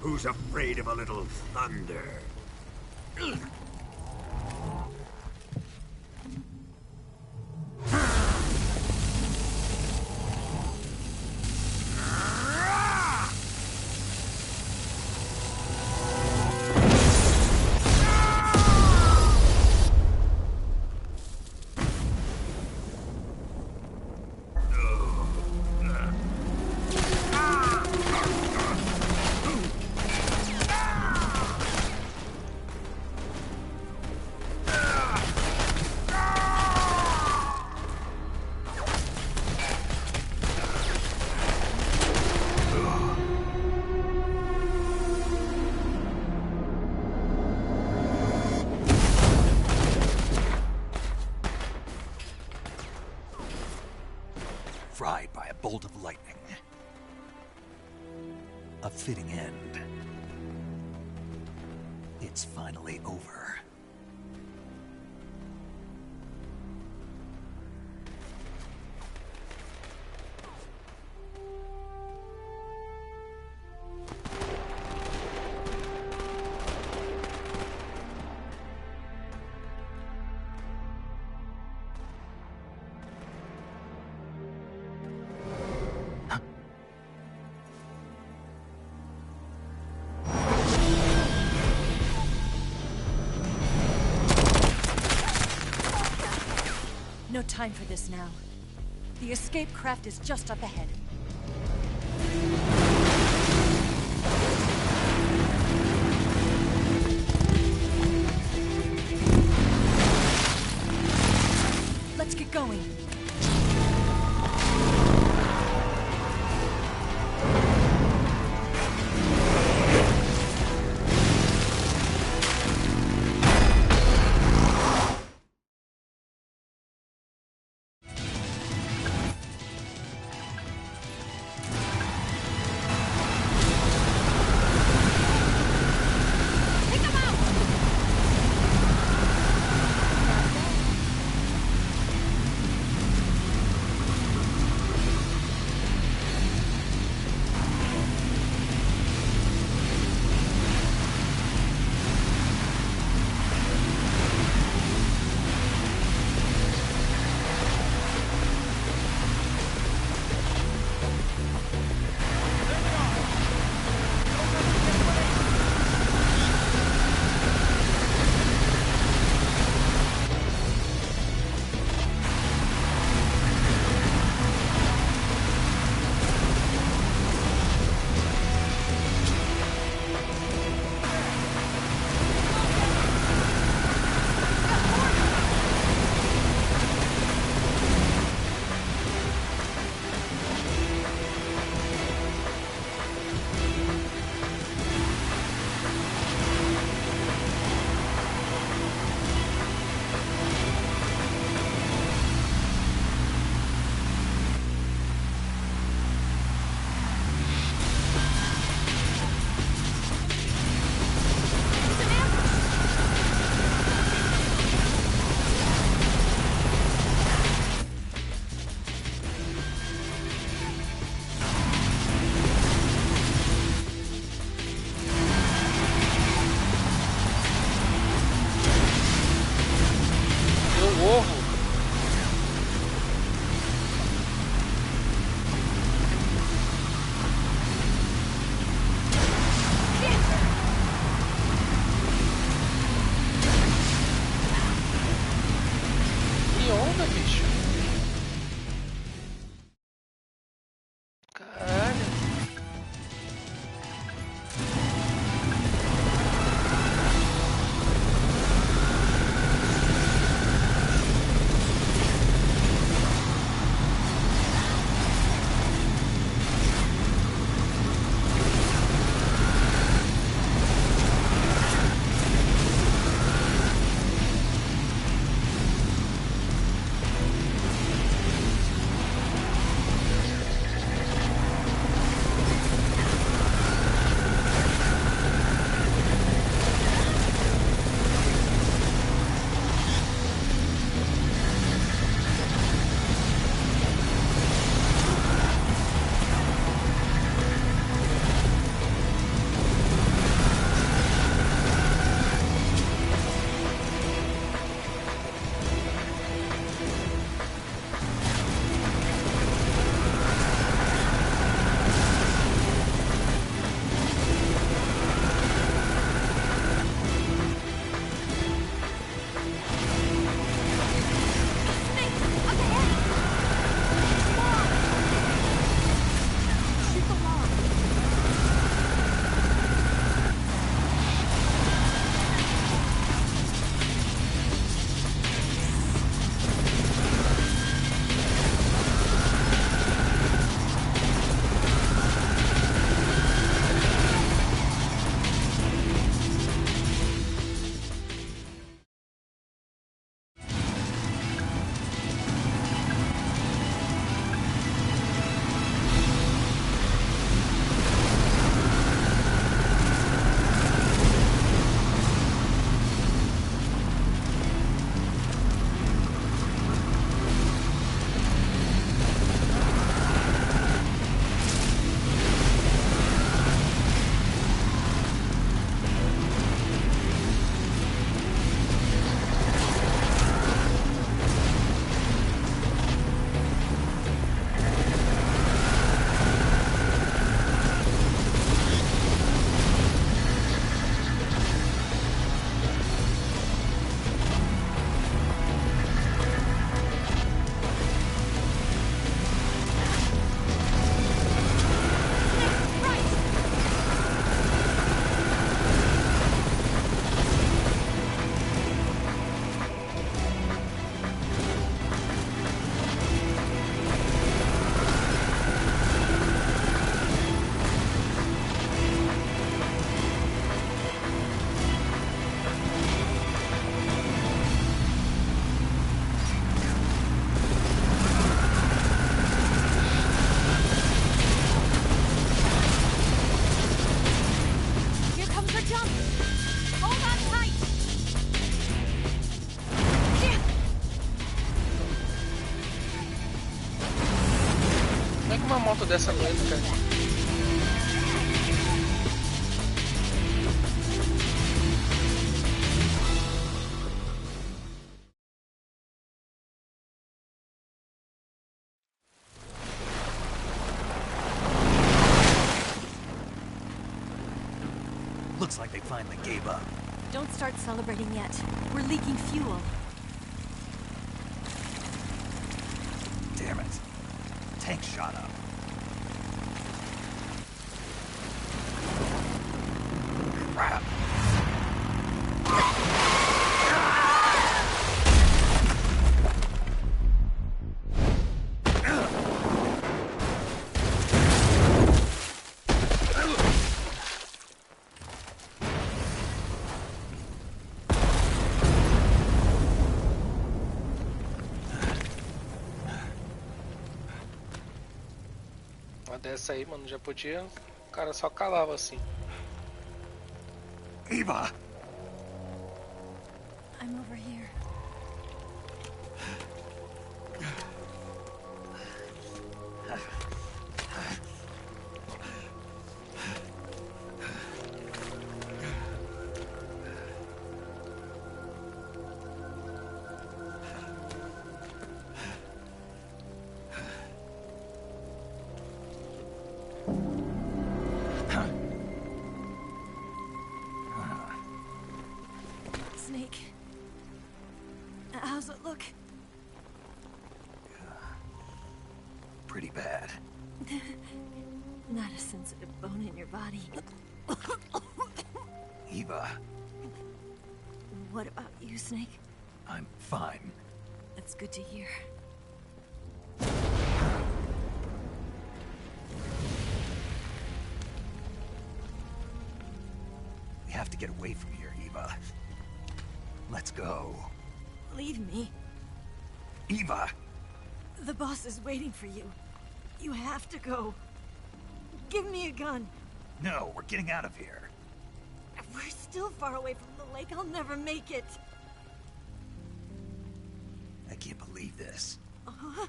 Who's afraid of a little thunder? Fried by a bolt of lightning. A fitting end. It's finally over. No time for this now. The escape craft is just up ahead. Let's get going. Como é que uma moto dessa não entra, cara? Looks like they finally gave up. Don't start celebrating yet. We're leaking fuel. Damn it. Tank shot up. Crap. Uma dessa aí, mano, já podia. O cara só calava assim. Eva! I'm over here. Snake. How's it look? Pretty bad. Not a sensitive bone in your body. Eva, What about you, Snake? I'm fine. That's good to hear. We have to get away from here, Eva. Let's go. Leave me. Eva! The boss is waiting for you. You have to go. Give me a gun. No, we're getting out of here. We're still far away from the lake. I'll never make it. I can't believe this. Uh-huh.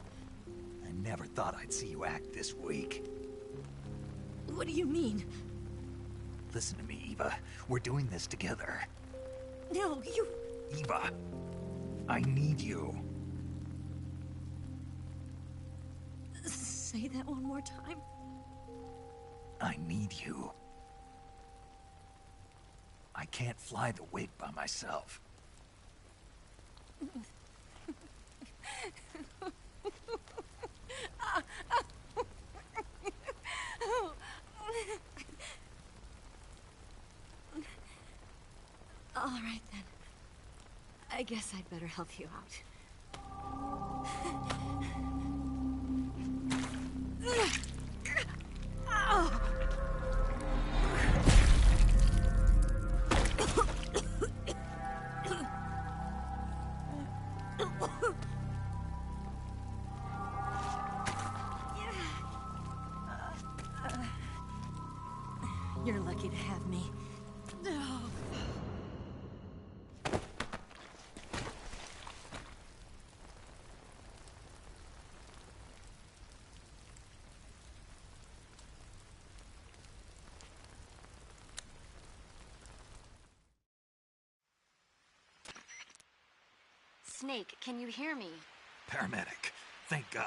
I never thought I'd see you act this weak. What do you mean? Listen to me, Eva. We're doing this together. No, you... Eva, I need you. Say that one more time. I need you. I can't fly the wig by myself. All right, then. I guess I'd better help you out. You're lucky to have me. Snake, can you hear me? Paramedic. Thank God.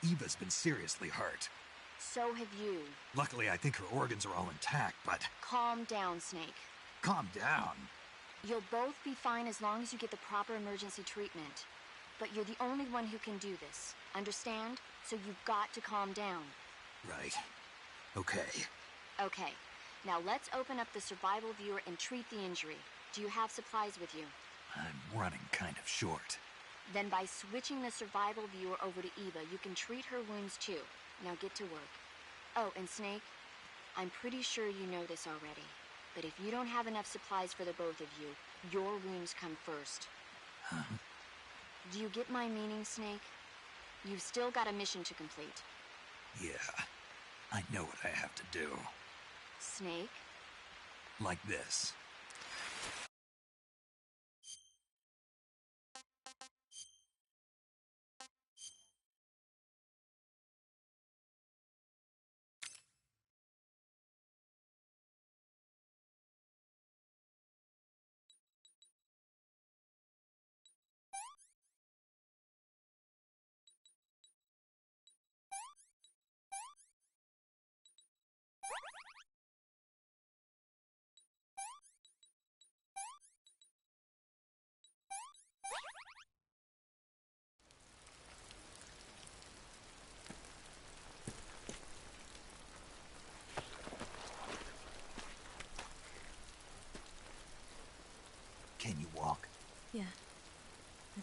Eva's been seriously hurt. So have you. Luckily, I think her organs are all intact, but... Calm down, Snake. Calm down. You'll both be fine as long as you get the proper emergency treatment. But you're the only one who can do this. Understand? So you've got to calm down. Right. Okay. Okay. Now let's open up the survival viewer and treat the injury. Do you have supplies with you? I'm running kind of short. Then by switching the survival viewer over to Eva, you can treat her wounds too. Now get to work. Oh, and Snake, I'm pretty sure you know this already. But if you don't have enough supplies for the both of you, your wounds come first. Huh? Do you get my meaning, Snake? You've still got a mission to complete. Yeah. I know what I have to do. Snake? Like this.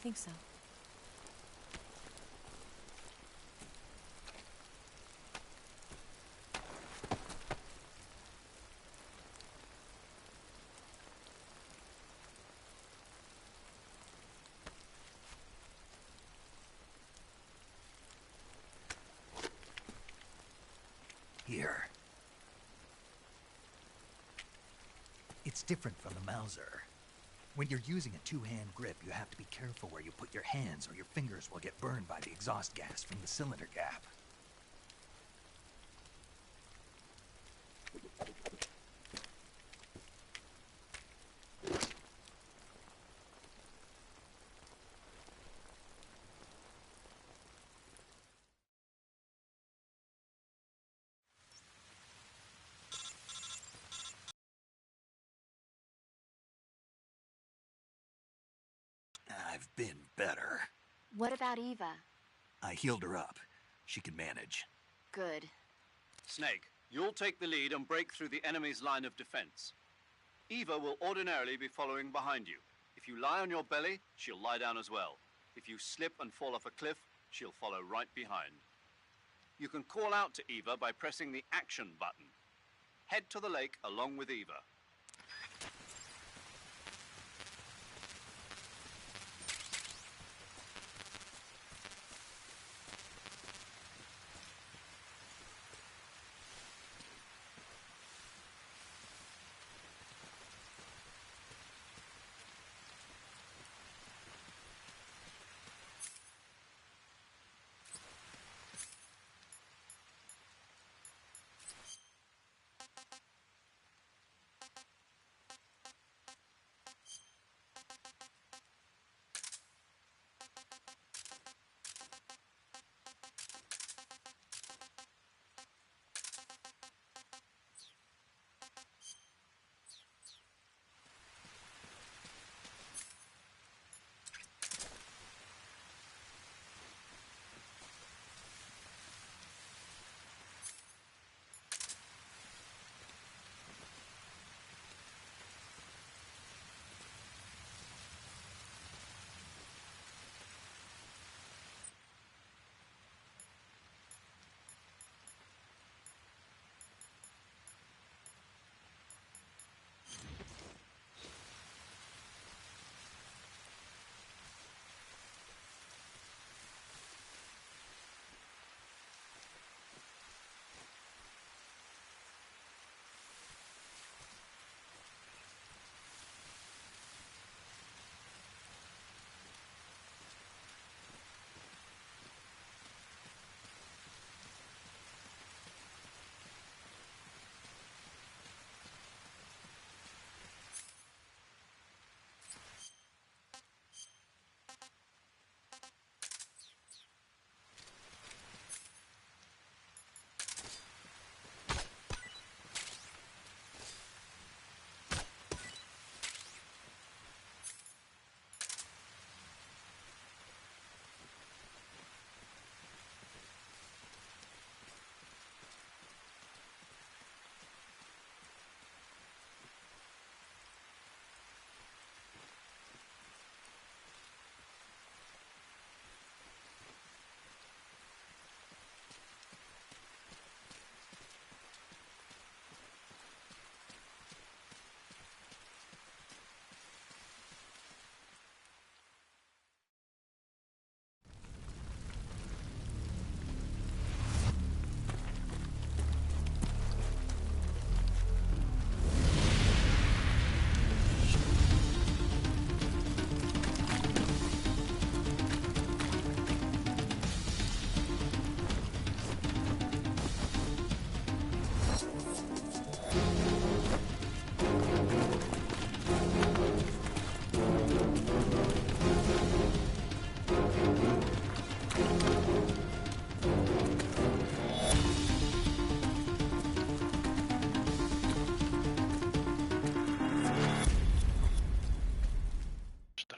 think so. Here. It's different from the Mauser. When you're using a two-hand grip, you have to be careful where you put your hands, or your fingers will get burned by the exhaust gas from the cylinder gap. I've been better. What about Eva? I healed her up. She can manage. Good. Snake, you'll take the lead and break through the enemy's line of defense. Eva will ordinarily be following behind you. If you lie on your belly, she'll lie down as well. If you slip and fall off a cliff, she'll follow right behind. You can call out to Eva by pressing the action button. Head to the lake along with Eva.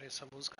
Essa música.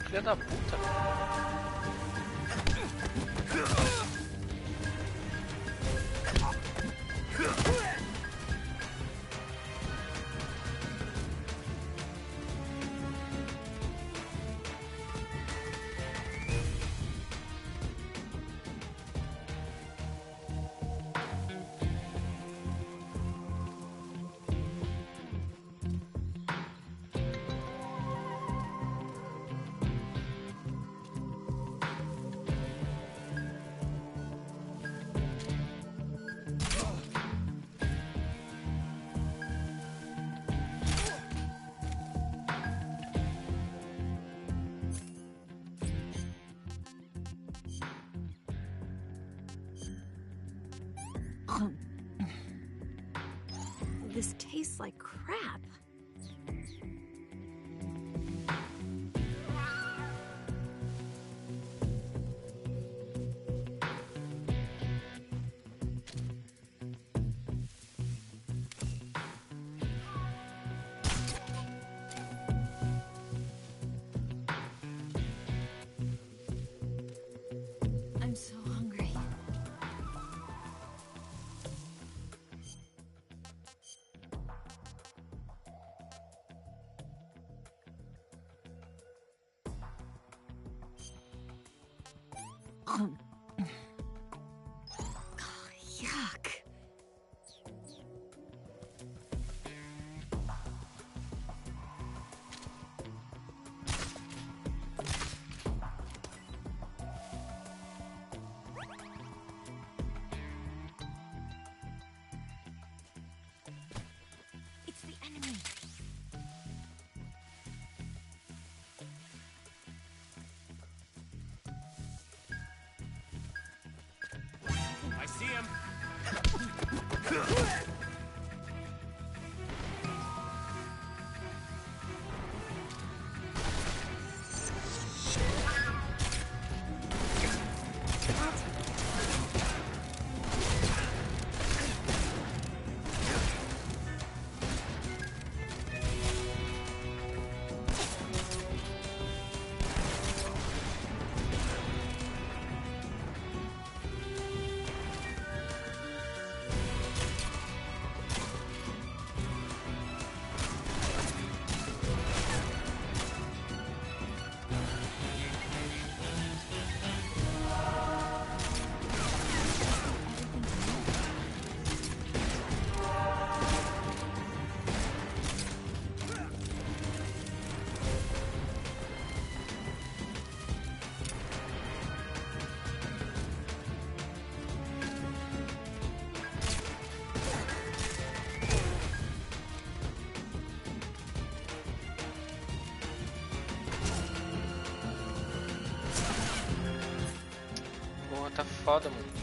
Filha da puta. This tastes like crap. I'm so hungry. Yuck. It's the enemy. I see him. Porra, tá foda, mano.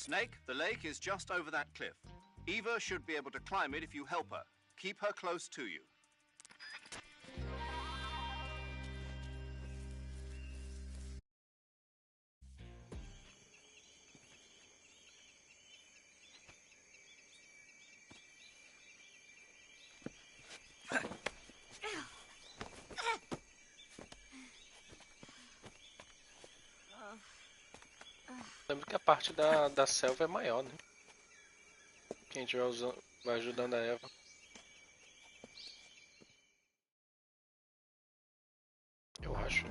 Snake, the lake is just over that cliff. Eva should be able to climb it if you help her. Keep her close to you. Lembro que a parte da selva é maior, né? Que a gente vai ajudando a Eva. Eu acho.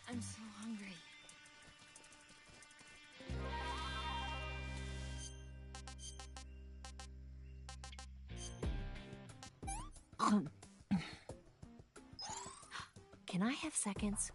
I'm so hungry. Can I have seconds?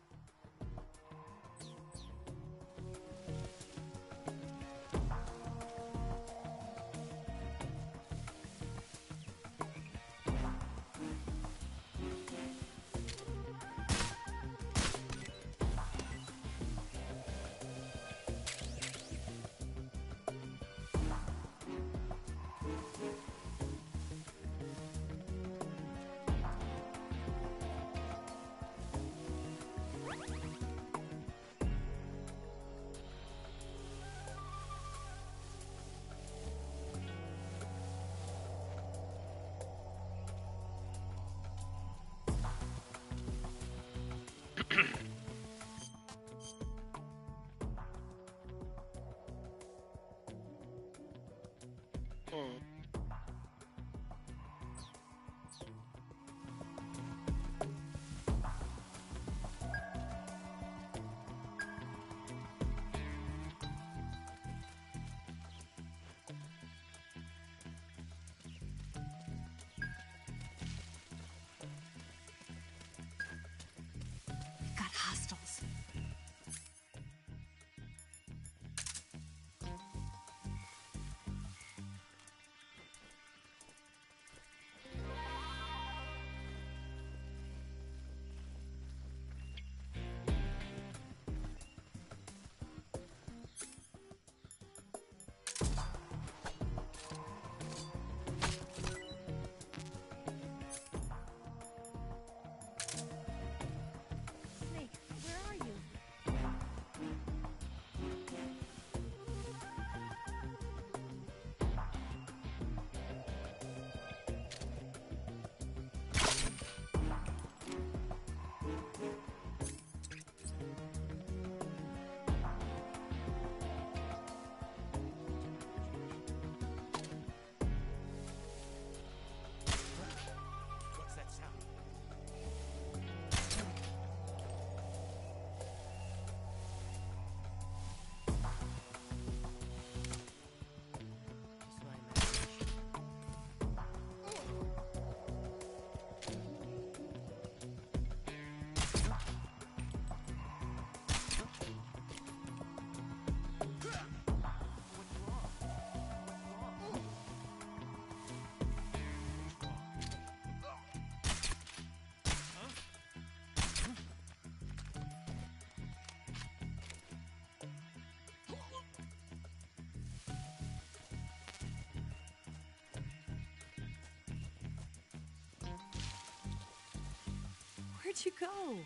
Where'd you go?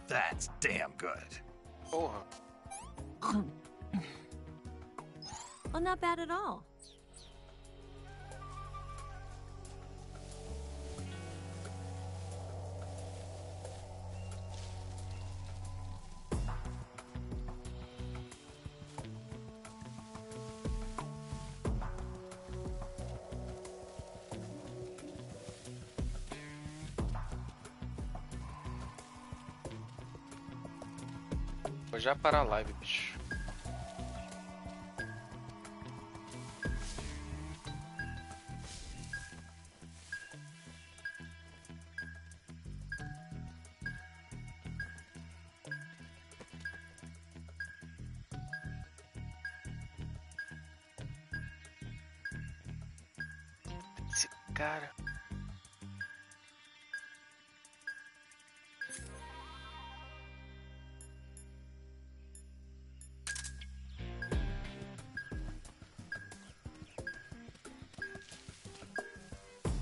That's damn good. Porra. Well, not bad at all. Vou já parar a live, bicho. Esse cara.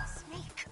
Snake.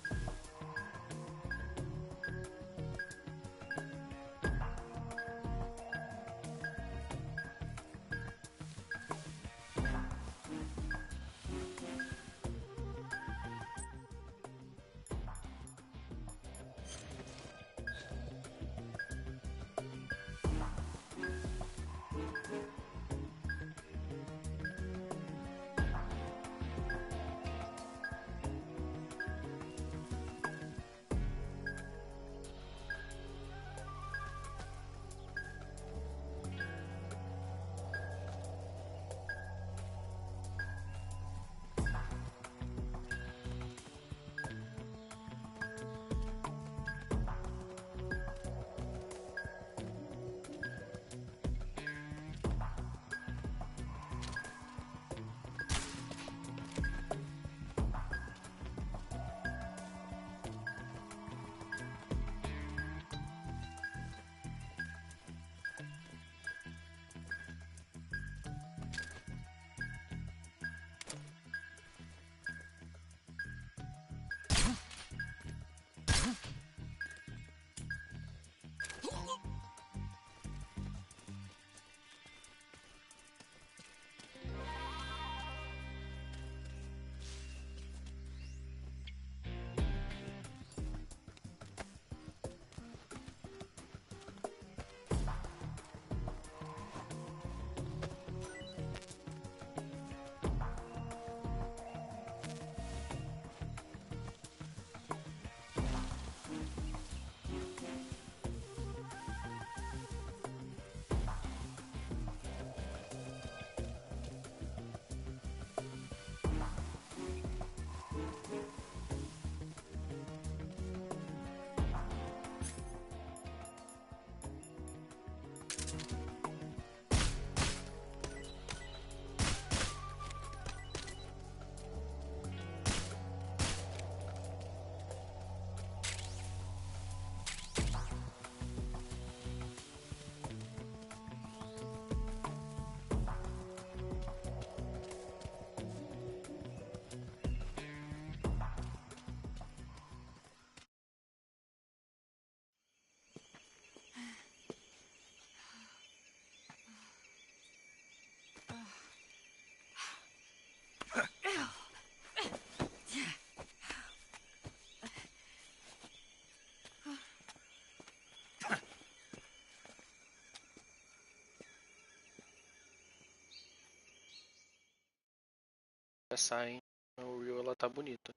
Essa hein? O Rio, ela tá bonita.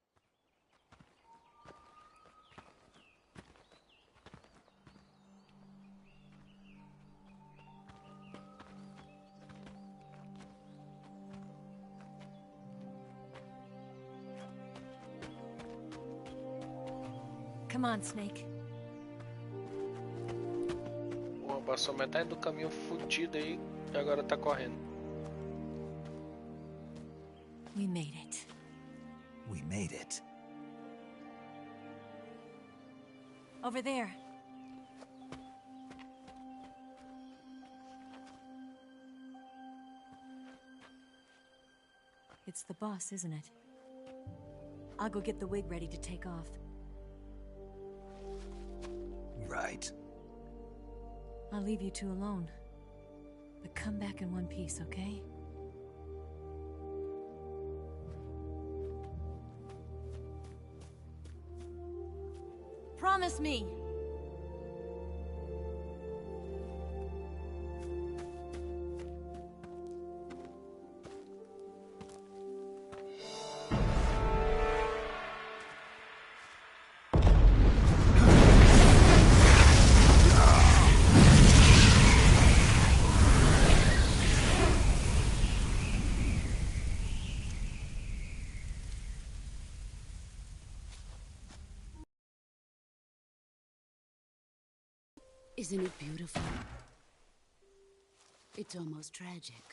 Come on, Snake. Pô, passou metade do caminho fudido aí e agora tá correndo. We made it. We made it. Over there. It's the boss, isn't it? I'll go get the wig ready to take off. Right. I'll leave you two alone. But come back in one piece, okay? Promise me! Isn't it beautiful? It's almost tragic.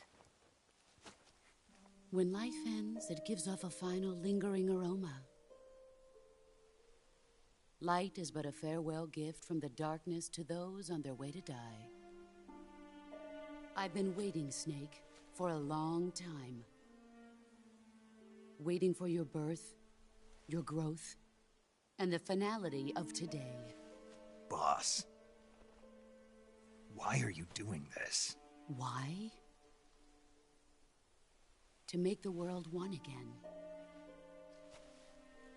When life ends, it gives off a final lingering aroma. Light is but a farewell gift from the darkness to those on their way to die. I've been waiting, Snake, for a long time. Waiting for your birth, your growth, and the finality of today. Boss. Why are you doing this? Why? To make the world one again.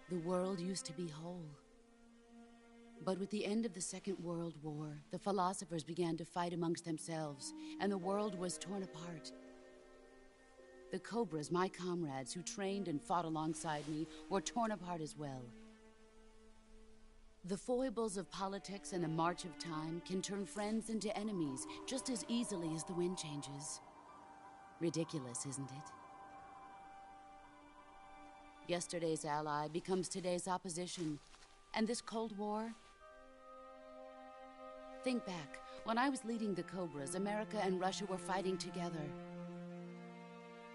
The world used to be whole. But with the end of the Second World War, the philosophers began to fight amongst themselves, and the world was torn apart. The Cobras, my comrades who trained and fought alongside me, were torn apart as well. The foibles of politics and the march of time can turn friends into enemies just as easily as the wind changes. Ridiculous, isn't it? Yesterday's ally becomes today's opposition, and this Cold War? Think back. When I was leading the Cobras, America and Russia were fighting together.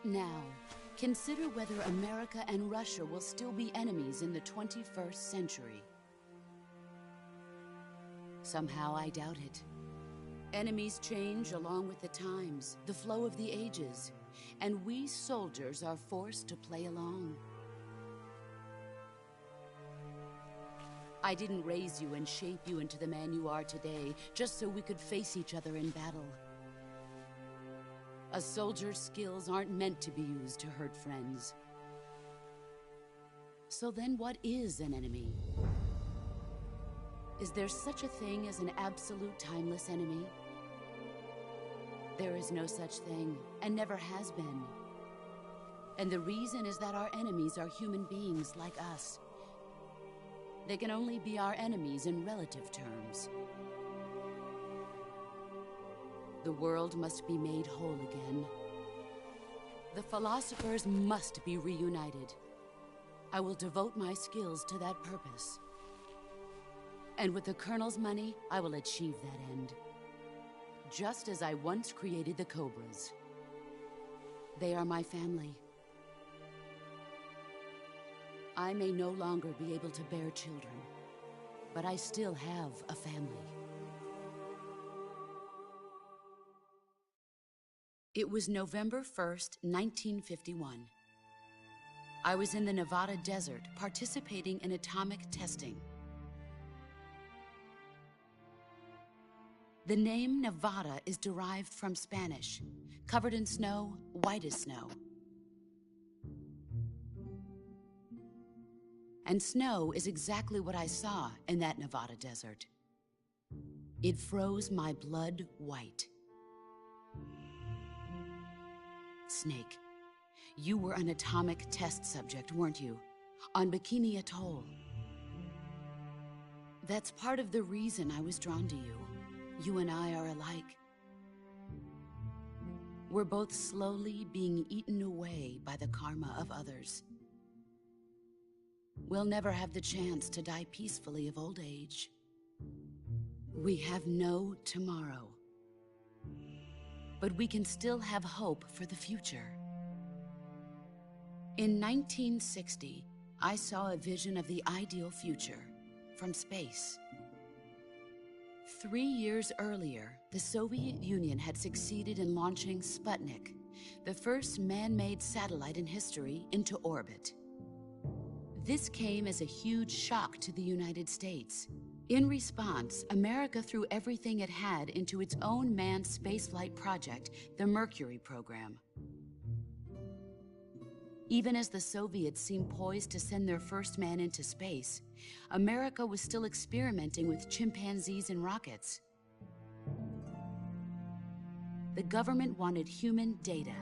Now, consider whether America and Russia will still be enemies in the 21st century. Somehow I doubt it. Enemies change along with the times, the flow of the ages, and we soldiers are forced to play along. I didn't raise you and shape you into the man you are today just so we could face each other in battle. A soldier's skills aren't meant to be used to hurt friends. So then what is an enemy? Is there such a thing as an absolute timeless enemy? There is no such thing, and never has been. And the reason is that our enemies are human beings like us. They can only be our enemies in relative terms. The world must be made whole again. The philosophers must be reunited. I will devote my skills to that purpose. And with the Colonel's money, I will achieve that end. Just as I once created the Cobras. They are my family. I may no longer be able to bear children, but I still have a family. It was November 1st, 1951. I was in the Nevada desert participating in atomic testing. The name Nevada is derived from Spanish, covered in snow, white as snow. And snow is exactly what I saw in that Nevada desert. It froze my blood white. Snake, you were an atomic test subject, weren't you? On Bikini Atoll. That's part of the reason I was drawn to you. You and I are alike. We're both slowly being eaten away by the karma of others. we'll never have the chance to die peacefully of old age. We have no tomorrow. But we can still have hope for the future. In 1960, I saw a vision of the ideal future from space. 3 years earlier, the Soviet Union had succeeded in launching Sputnik, the first man-made satellite in history, into orbit. This came as a huge shock to the United States. In response, America threw everything it had into its own manned spaceflight project, the Mercury program. Even as the Soviets seemed poised to send their first man into space, America was still experimenting with chimpanzees and rockets. The government wanted human data.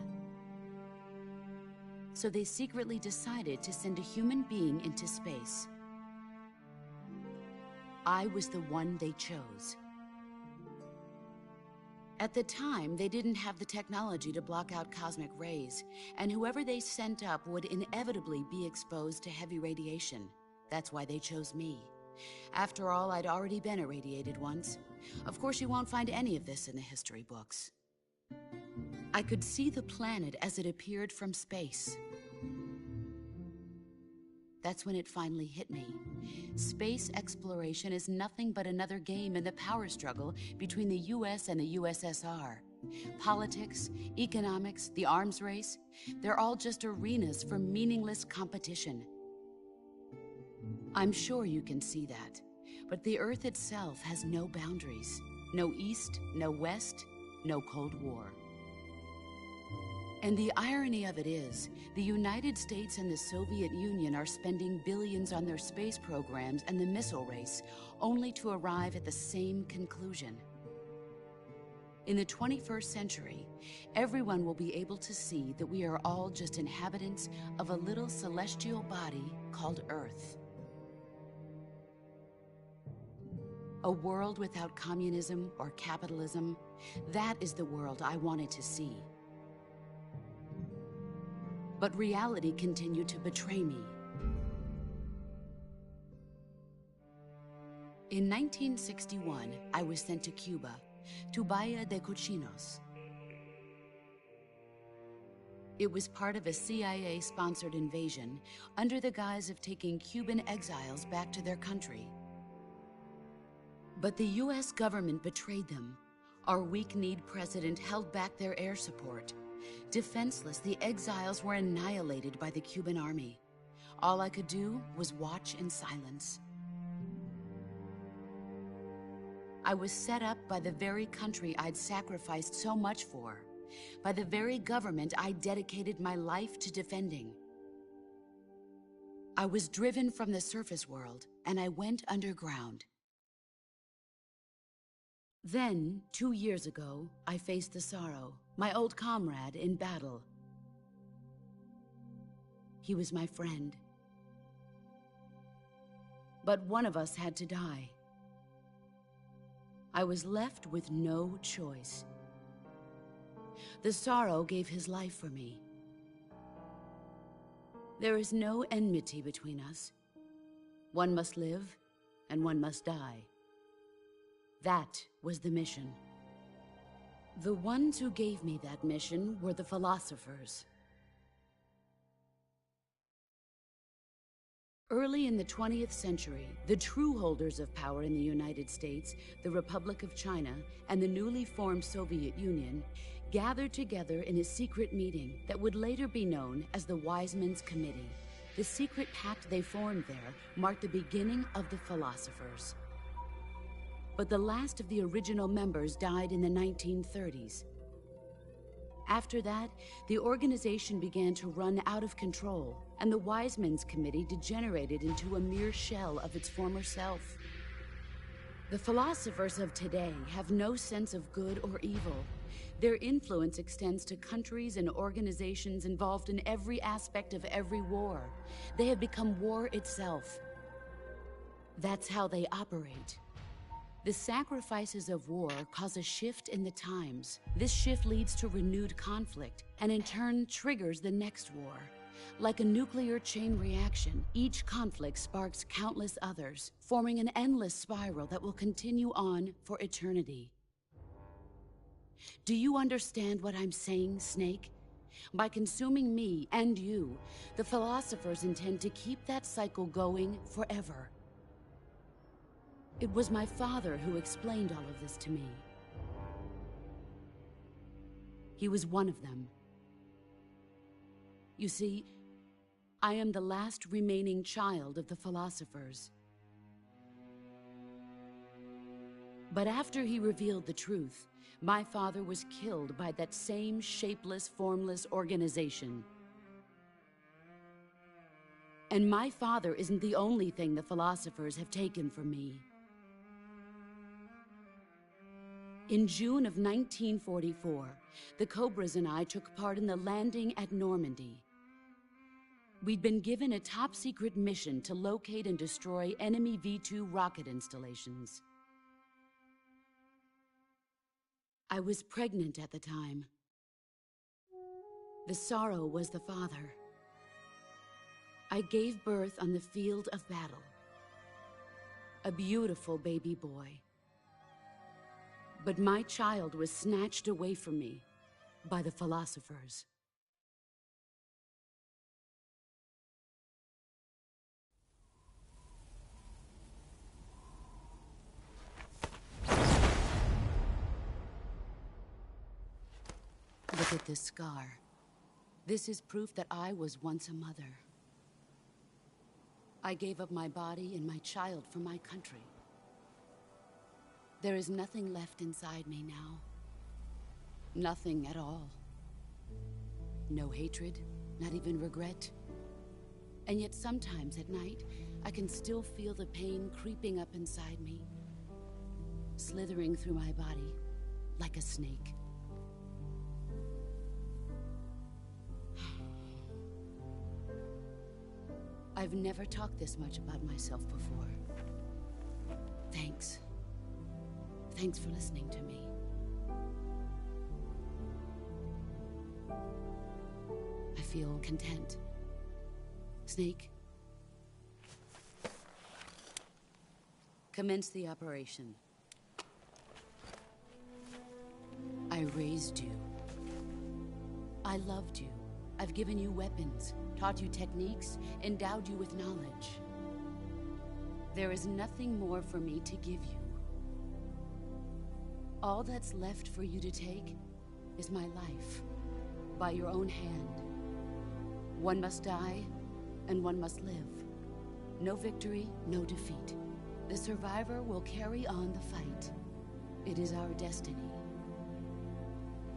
So they secretly decided to send a human being into space. I was the one they chose. At the time, they didn't have the technology to block out cosmic rays, and whoever they sent up would inevitably be exposed to heavy radiation. That's why they chose me. After all, I'd already been irradiated once. Of course, you won't find any of this in the history books. I could see the planet as it appeared from space. That's when it finally hit me. Space exploration is nothing but another game in the power struggle between the US and the USSR. Politics, economics, the arms race, they're all just arenas for meaningless competition. I'm sure you can see that, but the Earth itself has no boundaries. No East, no West, no Cold War. And the irony of it is, the United States and the Soviet Union are spending billions on their space programs and the missile race, only to arrive at the same conclusion. In the 21st century, everyone will be able to see that we are all just inhabitants of a little celestial body called Earth. A world without communism or capitalism, that is the world I wanted to see. But reality continued to betray me. In 1961, I was sent to Cuba, to Bahia de Cochinos. It was part of a CIA-sponsored invasion under the guise of taking Cuban exiles back to their country. But the US government betrayed them. Our weak-kneed president held back their air support. Defenseless, the exiles were annihilated by the Cuban army. All I could do was watch in silence. I was set up by the very country I'd sacrificed so much for, by the very government I dedicated my life to defending. I was driven from the surface world, and I went underground. Then, 2 years ago, I faced the Sorrow, my old comrade in battle. He was my friend. But one of us had to die. I was left with no choice. The Sorrow gave his life for me. There is no enmity between us. One must live, and one must die. That was the mission. The ones who gave me that mission were the philosophers. Early in the 20th century, the true holders of power in the United States, the Republic of China, and the newly formed Soviet Union gathered together in a secret meeting that would later be known as the Wise Men's Committee. The secret pact they formed there marked the beginning of the philosophers. But the last of the original members died in the 1930s. After that, the organization began to run out of control, and the Wise Men's Committee degenerated into a mere shell of its former self. The philosophers of today have no sense of good or evil. Their influence extends to countries and organizations involved in every aspect of every war. They have become war itself. That's how they operate. The sacrifices of war cause a shift in the times. This shift leads to renewed conflict, and in turn triggers the next war. Like a nuclear chain reaction, each conflict sparks countless others, forming an endless spiral that will continue on for eternity. Do you understand what I'm saying, Snake? By consuming me and you, the philosophers intend to keep that cycle going forever. It was my father who explained all of this to me. He was one of them. You see, I am the last remaining child of the philosophers. But after he revealed the truth, my father was killed by that same shapeless, formless organization. And my father isn't the only thing the philosophers have taken from me. In June of 1944, the Cobras and I took part in the landing at Normandy. We'd been given a top-secret mission to locate and destroy enemy V-2 rocket installations. I was pregnant at the time. The sorrow was the father. I gave birth on the field of battle. A beautiful baby boy. But my child was snatched away from me by the philosophers. Look at this scar. This is proof that I was once a mother. I gave up my body and my child for my country. There is nothing left inside me now. Nothing at all. No hatred, not even regret. And yet sometimes at night, I can still feel the pain creeping up inside me, slithering through my body like a snake. I've never talked this much about myself before. Thanks. Thanks for listening to me. I feel content. Snake, commence the operation. I raised you. I loved you. I've given you weapons, taught you techniques, endowed you with knowledge. There is nothing more for me to give you. All that's left for you to take is my life, by your own hand. One must die, and one must live. No victory, no defeat. The survivor will carry on the fight. It is our destiny.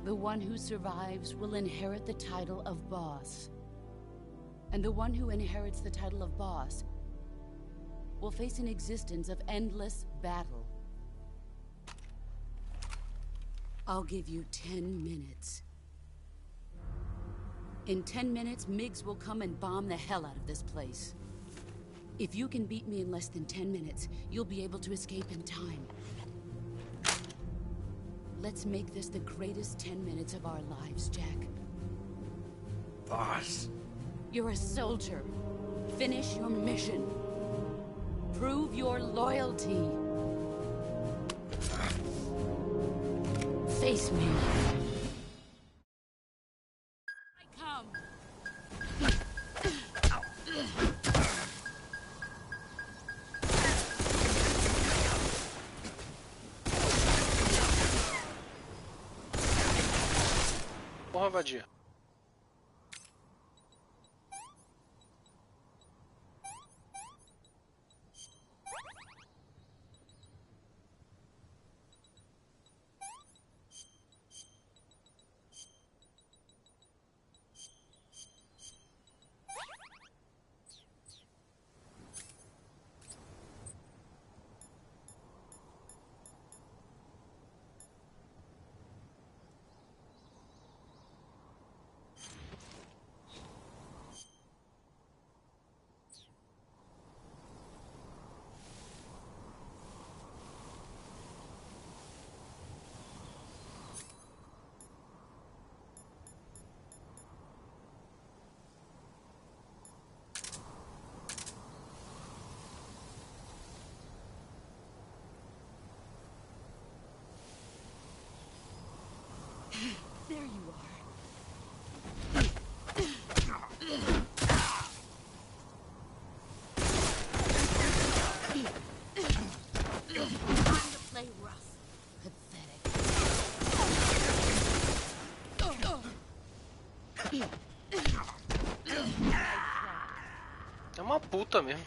The one who survives will inherit the title of boss. And the one who inherits the title of boss will face an existence of endless battle. I'll give you 10 minutes. In 10 minutes, MiGs will come and bomb the hell out of this place. If you can beat me in less than 10 minutes, you'll be able to escape in time. Let's make this the greatest 10 minutes of our lives, Jack. Boss. You're a soldier. Finish your mission. Prove your loyalty. Face me. I come. Porra, vadia. É uma puta mesmo.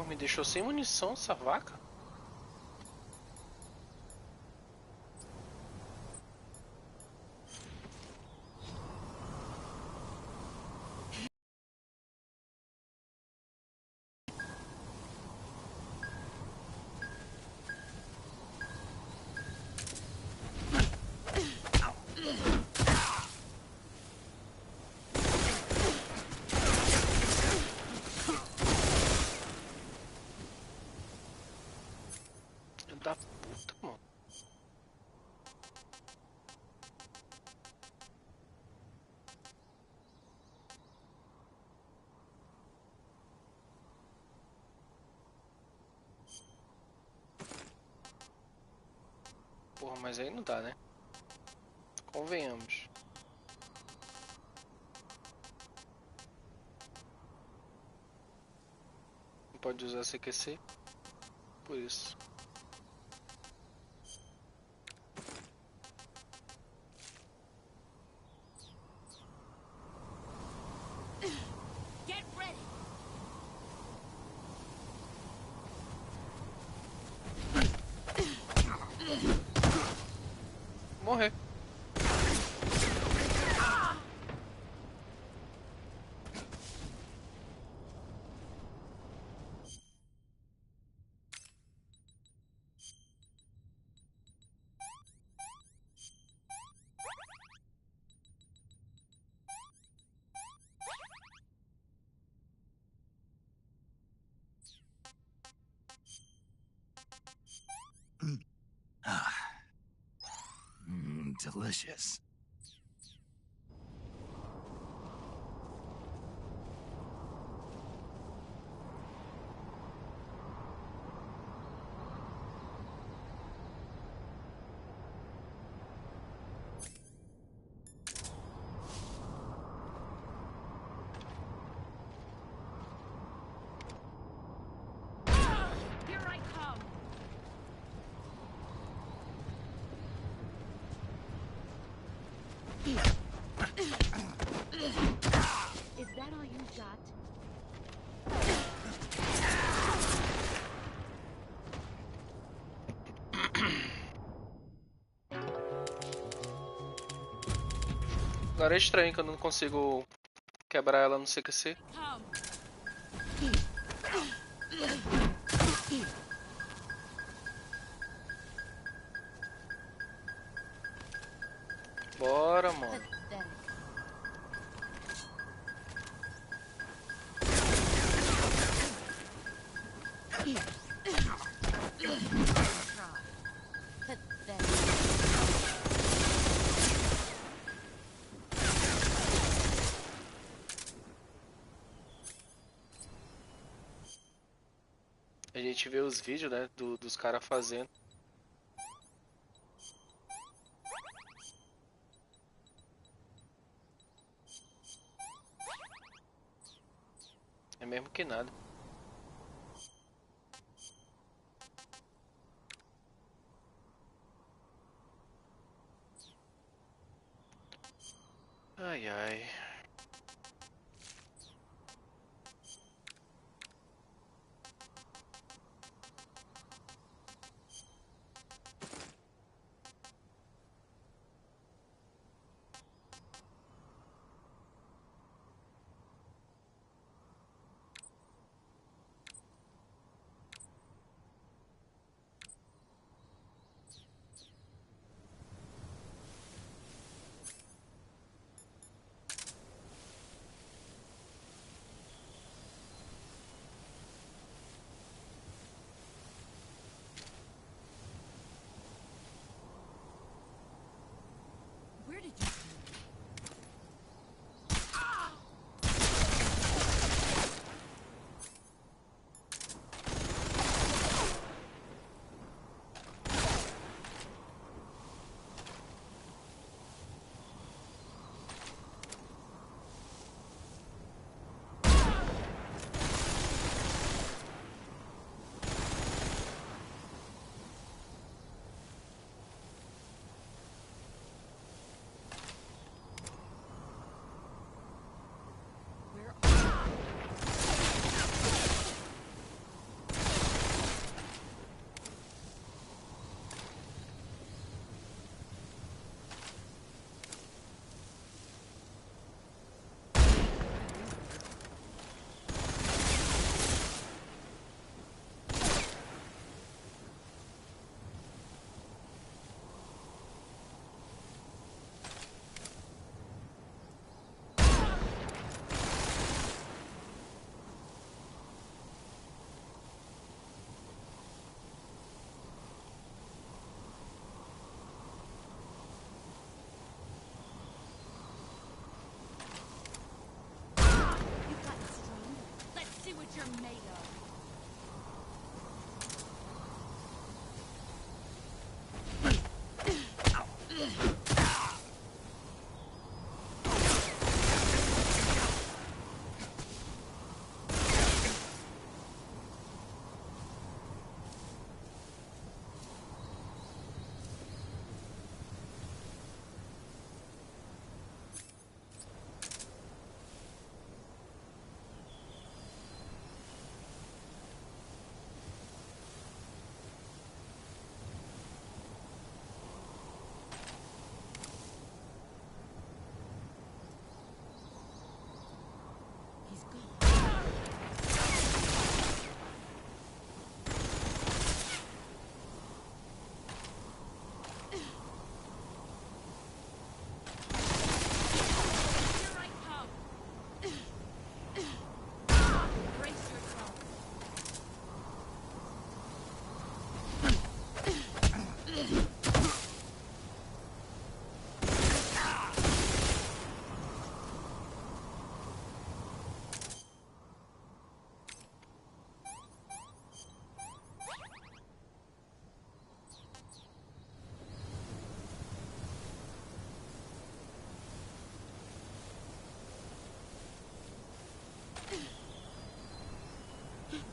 Me deixou sem munição essa vaca. Da puta, mano. Porra, mas aí não dá, né? Convenhamos. Não pode usar CQC. Por isso. Morrer. delicious. Here I come! Is that all you got? Agora é estranho que eu não consigo quebrar ela no CQC. Bora, mano. A gente vê os vídeos, né, dos caras fazendo. É mesmo que nada. Ai, ai. Where did you... See what you're made of.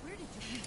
Where did you...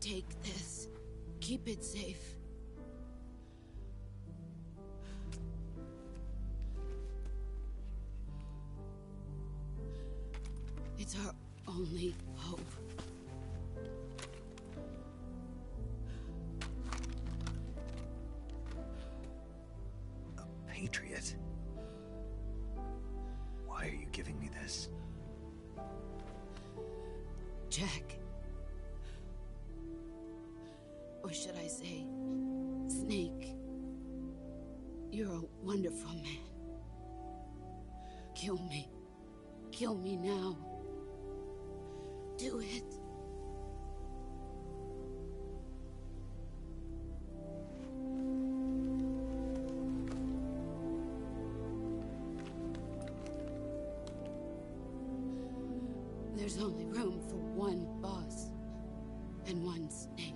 Take this. Keep it safe. It's our only hope. A patriot? Why are you giving me this? Jack. Or should I say, Snake? You're a wonderful man. Kill me. Kill me now. Do it. There's only room for one boss and one Snake.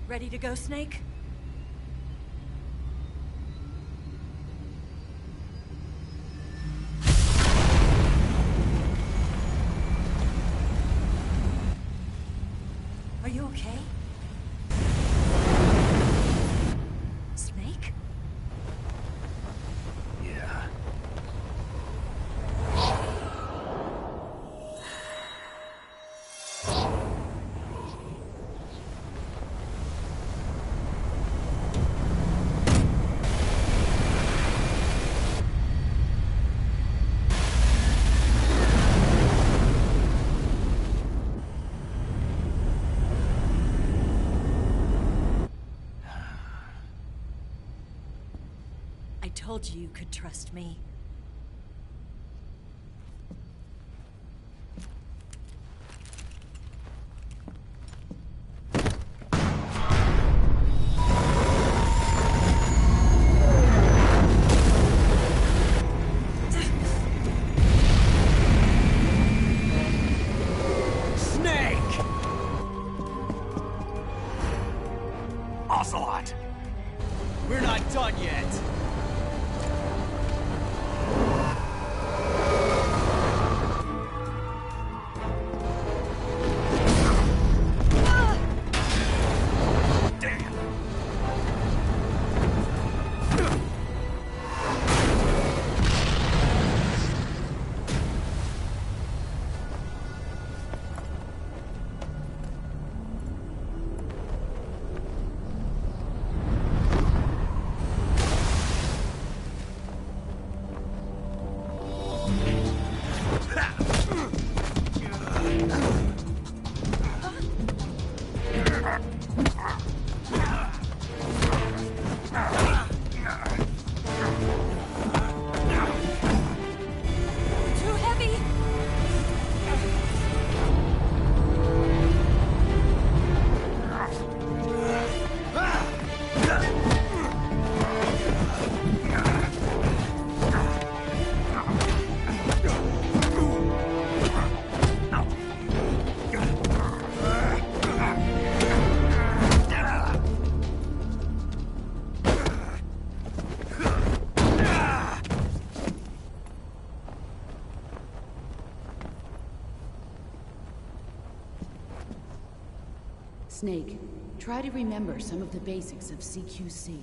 Ready to go, Snake? Are you okay? Snake? Yeah. told you could trust me. We're not done yet. Snake, try to remember some of the basics of CQC.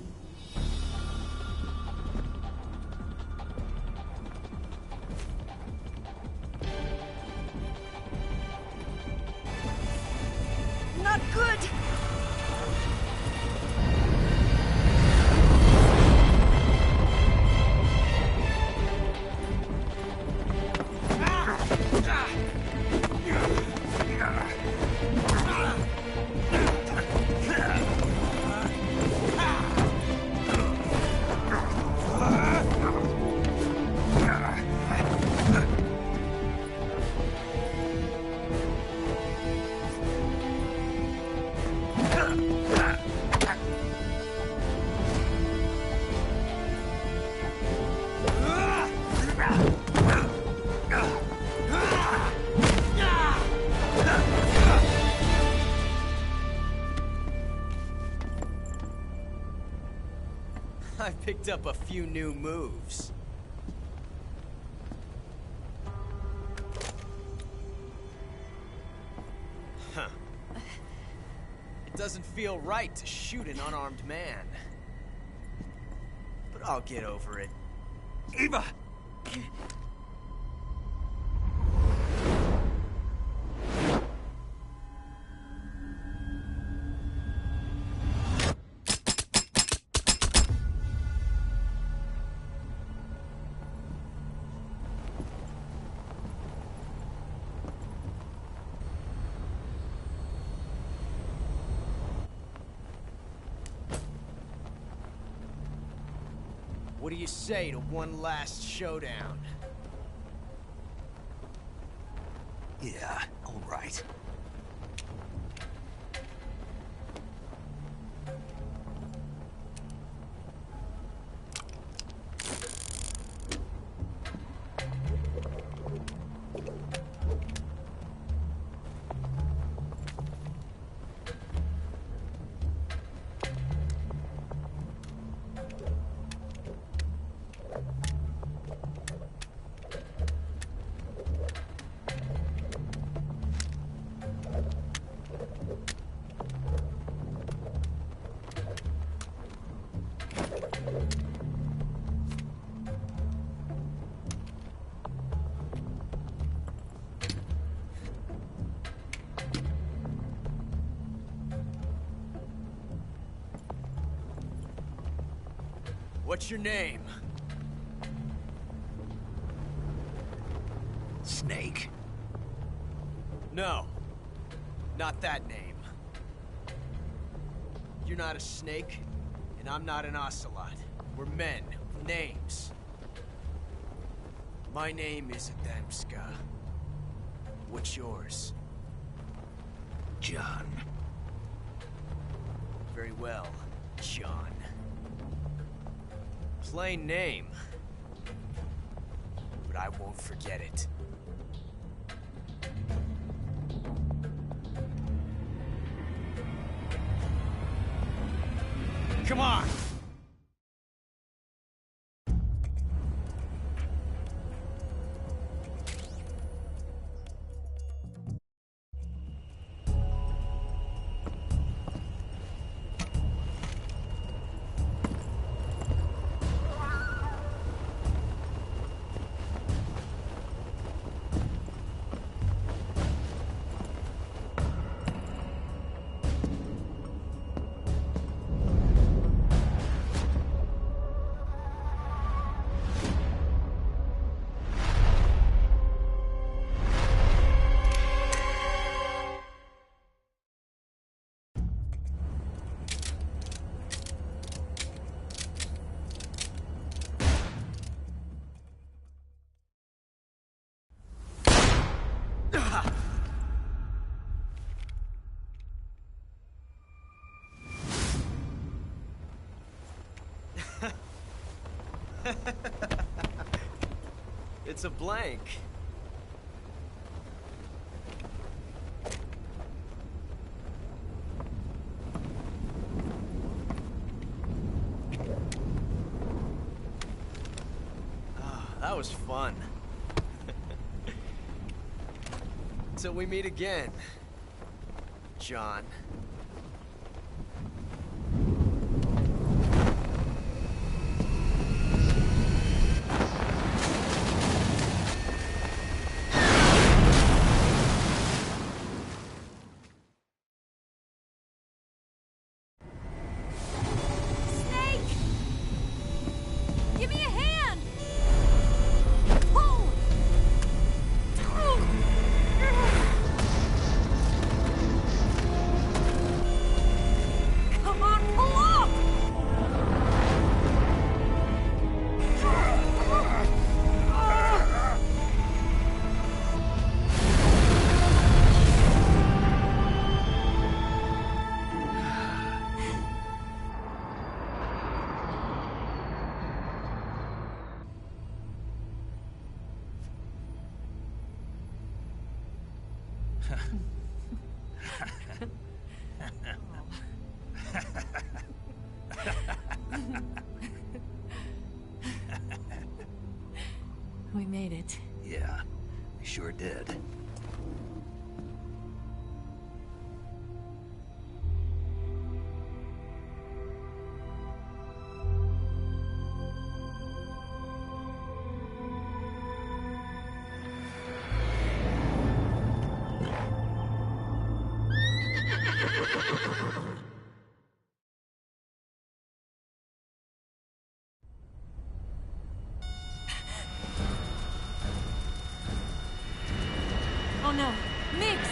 Not good! I picked up a few new moves. Huh. It doesn't feel right to shoot an unarmed man. But I'll get over it. Eva! What do you say to one last showdown? Yeah, all right. What's your name? Snake. No. Not that name. You're not a snake, and I'm not an ocelot. We're men, Names. My name is Adamska. What's yours? John. Very well, John. Plain name. But I won't forget it. Come on! It's a blank. That was fun. Till we meet again, John. We made it. Yeah, we sure did. Oh no, Mix!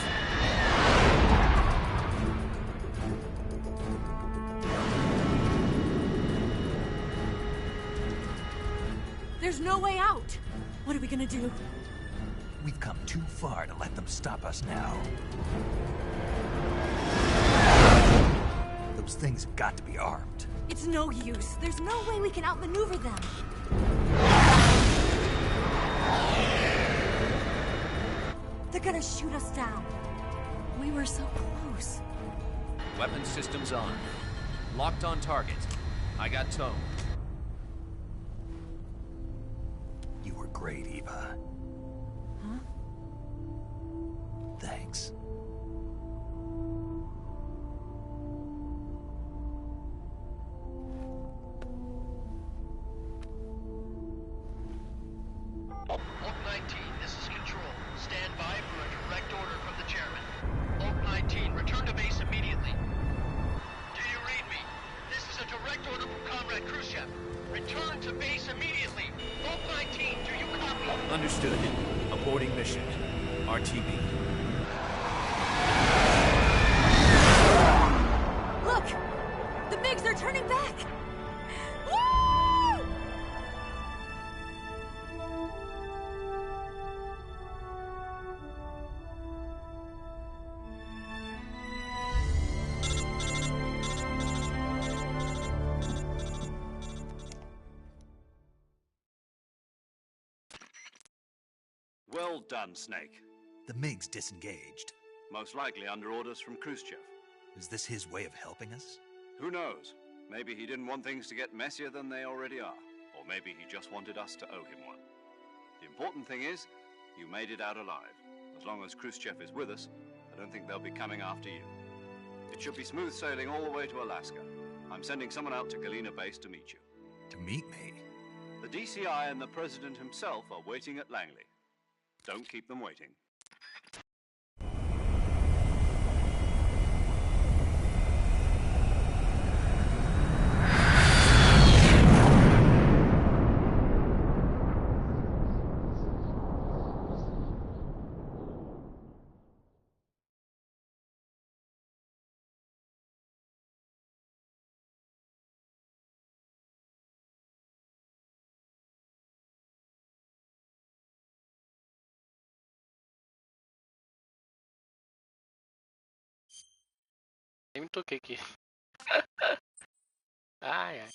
There's no way out! What are we gonna do? We've come too far to let them stop us now. Those things have got to be armed. It's no use. There's no way we can outmaneuver them. They're gonna shoot us down. We were so close. Weapon systems on. Locked on target. I got tone. You were great, Eva. Huh? Thanks. Oak 19, this is Control. Stand by for a direct order from the chairman. Oak 19, return to base immediately. Do you read me? This is a direct order from Comrade Khrushchev. Return to base immediately. Oak 19, do you copy? Understood. Aborting mission. RTB. Look! The MiGs are turning back! Woo! Well done, Snake. The MiG's disengaged. Most likely under orders from Khrushchev. Is this his way of helping us? Who knows? Maybe he didn't want things to get messier than they already are. Or maybe he just wanted us to owe him one. The important thing is, you made it out alive. As long as Khrushchev is with us, I don't think they'll be coming after you. It should be smooth sailing all the way to Alaska. I'm sending someone out to Galena Base to meet you. To meet me? The DCI and the President himself are waiting at Langley. Don't keep them waiting. Nem me toquei aqui. Ai, ai.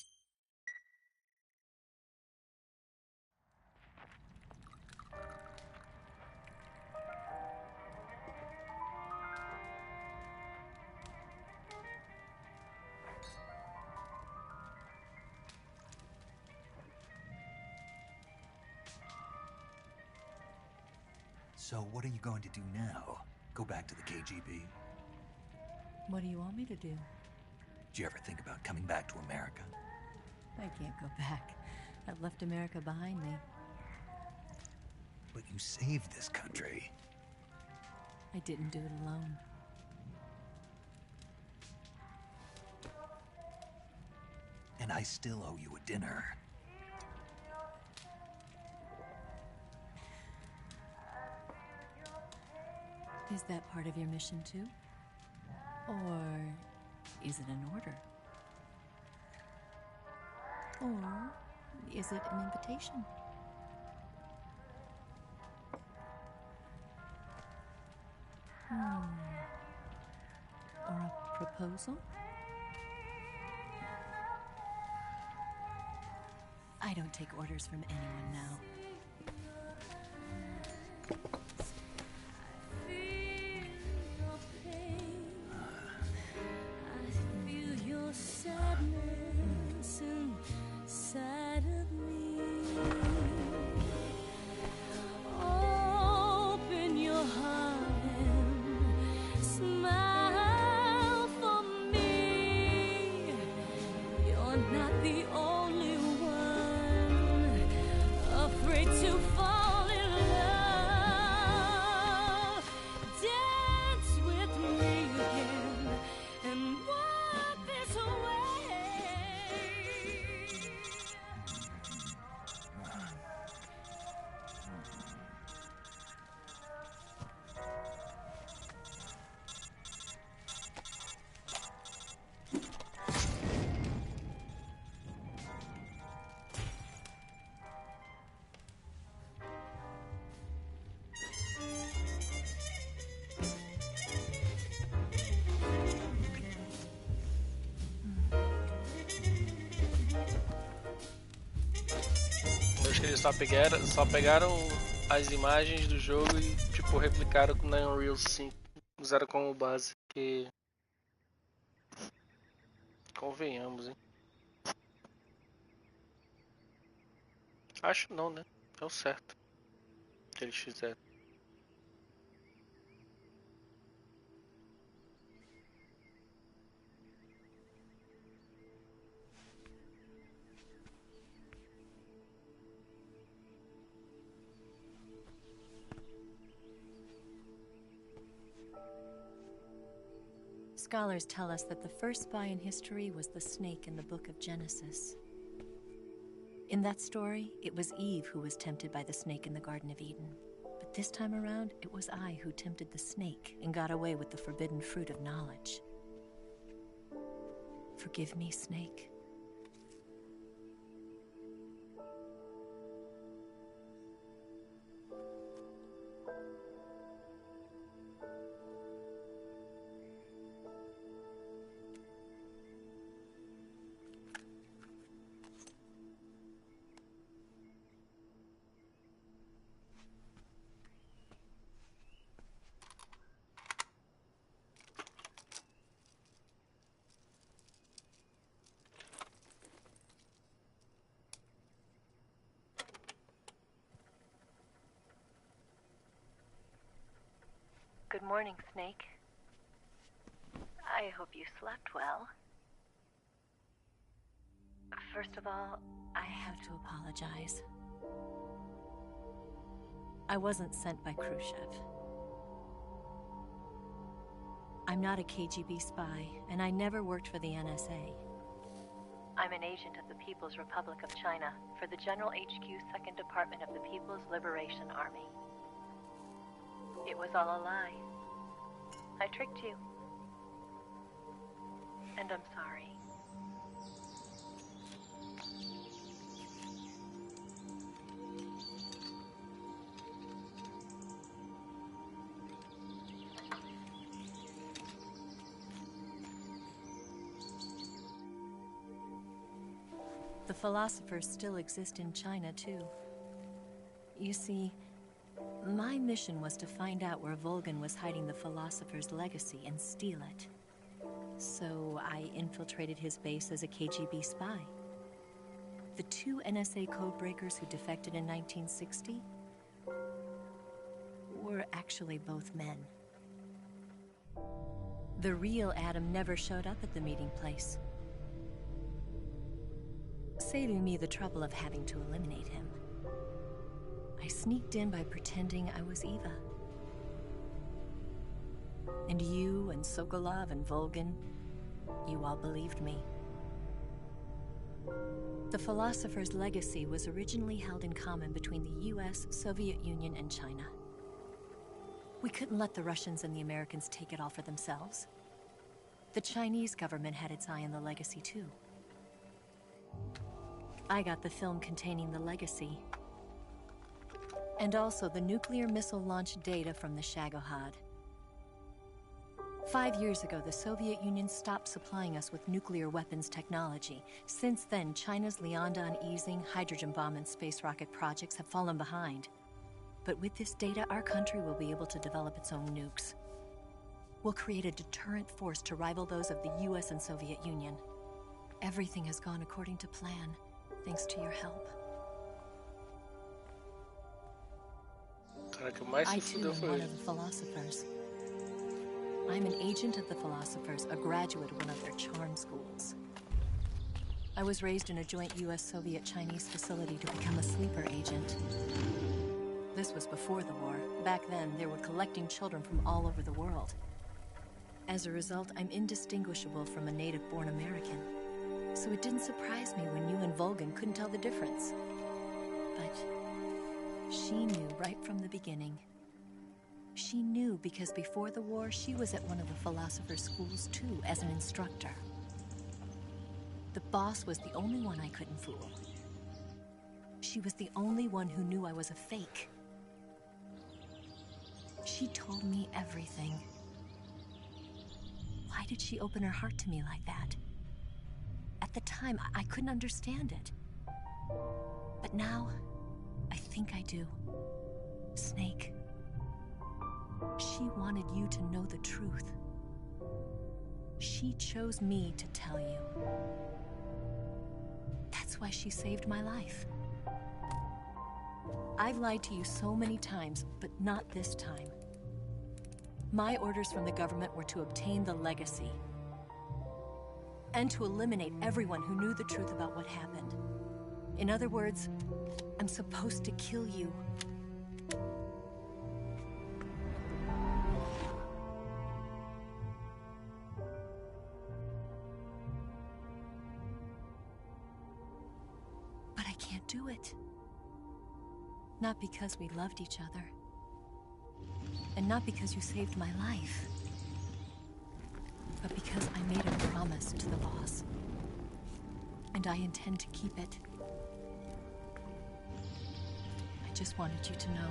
So what are you going to do now? Go back to the KGB? What do you want me to do? Did you ever think about coming back to America? I can't go back. I've left America behind me. But you saved this country. I didn't do it alone. And I still owe you a dinner. Is that part of your mission too? Or is it an order? Or is it an invitation? Or a proposal? I don't take orders from anyone now. Acho que eles só pegaram as imagens do jogo e tipo replicaram na Unreal 5, usaram como base, que convenhamos, hein? Acho não, né? É o certo que eles fizeram. Scholars tell us that the first spy in history was the snake in the book of Genesis. In that story, it was Eve who was tempted by the snake in the Garden of Eden. But this time around, it was I who tempted the snake and got away with the forbidden fruit of knowledge. Forgive me, Snake. Good morning, Snake. I hope you slept well. First of all, I have to apologize. I wasn't sent by Khrushchev. I'm not a KGB spy, and I never worked for the NSA. I'm an agent of the People's Republic of China for the General HQ 2nd Department of the People's Liberation Army. It was all a lie. I tricked you. And I'm sorry. The philosophers still exist in China, too. You see, my mission was to find out where Volgin was hiding the philosopher's legacy and steal it. So I infiltrated his base as a KGB spy. The 2 NSA codebreakers who defected in 1960 were actually both men. The real Adam never showed up at the meeting place, saving me the trouble of having to eliminate him. I sneaked in by pretending I was Eva. And you and Sokolov and Volgin, you all believed me. The philosopher's legacy was originally held in common between the US, Soviet Union, and China. We couldn't let the Russians and the Americans take it all for themselves. The Chinese government had its eye on the legacy, too. I got the film containing the legacy, and also the nuclear missile launch data from the Shagohod. 5 years ago, the Soviet Union stopped supplying us with nuclear weapons technology. Since then, China's Liaodong easing, hydrogen bomb, and space rocket projects have fallen behind. But with this data, our country will be able to develop its own nukes. We'll create a deterrent force to rival those of the US and Soviet Union. Everything has gone according to plan, thanks to your help. I too am one of the philosophers. I'm an agent of the philosophers, a graduate of one of their charm schools. I was raised in a joint US-Soviet-Chinese facility to become a sleeper agent. This was before the war. Back then, they were collecting children from all over the world. As a result, I'm indistinguishable from a native-born American. So it didn't surprise me when you and Volgin couldn't tell the difference. But she knew right from the beginning. She knew because before the war, she was at one of the philosopher's schools too, as an instructor. The boss was the only one I couldn't fool. She was the only one who knew I was a fake. She told me everything. Why did she open her heart to me like that? At the time, I couldn't understand it. But now, I think I do. Snake. She wanted you to know the truth. She chose me to tell you. That's why she saved my life. I've lied to you so many times, but not this time. My orders from the government were to obtain the legacy and to eliminate everyone who knew the truth about what happened. In other words, I'm supposed to kill you. But I can't do it. Not because we loved each other. And not because you saved my life. But because I made a promise to the boss. And I intend to keep it. I just wanted you to know.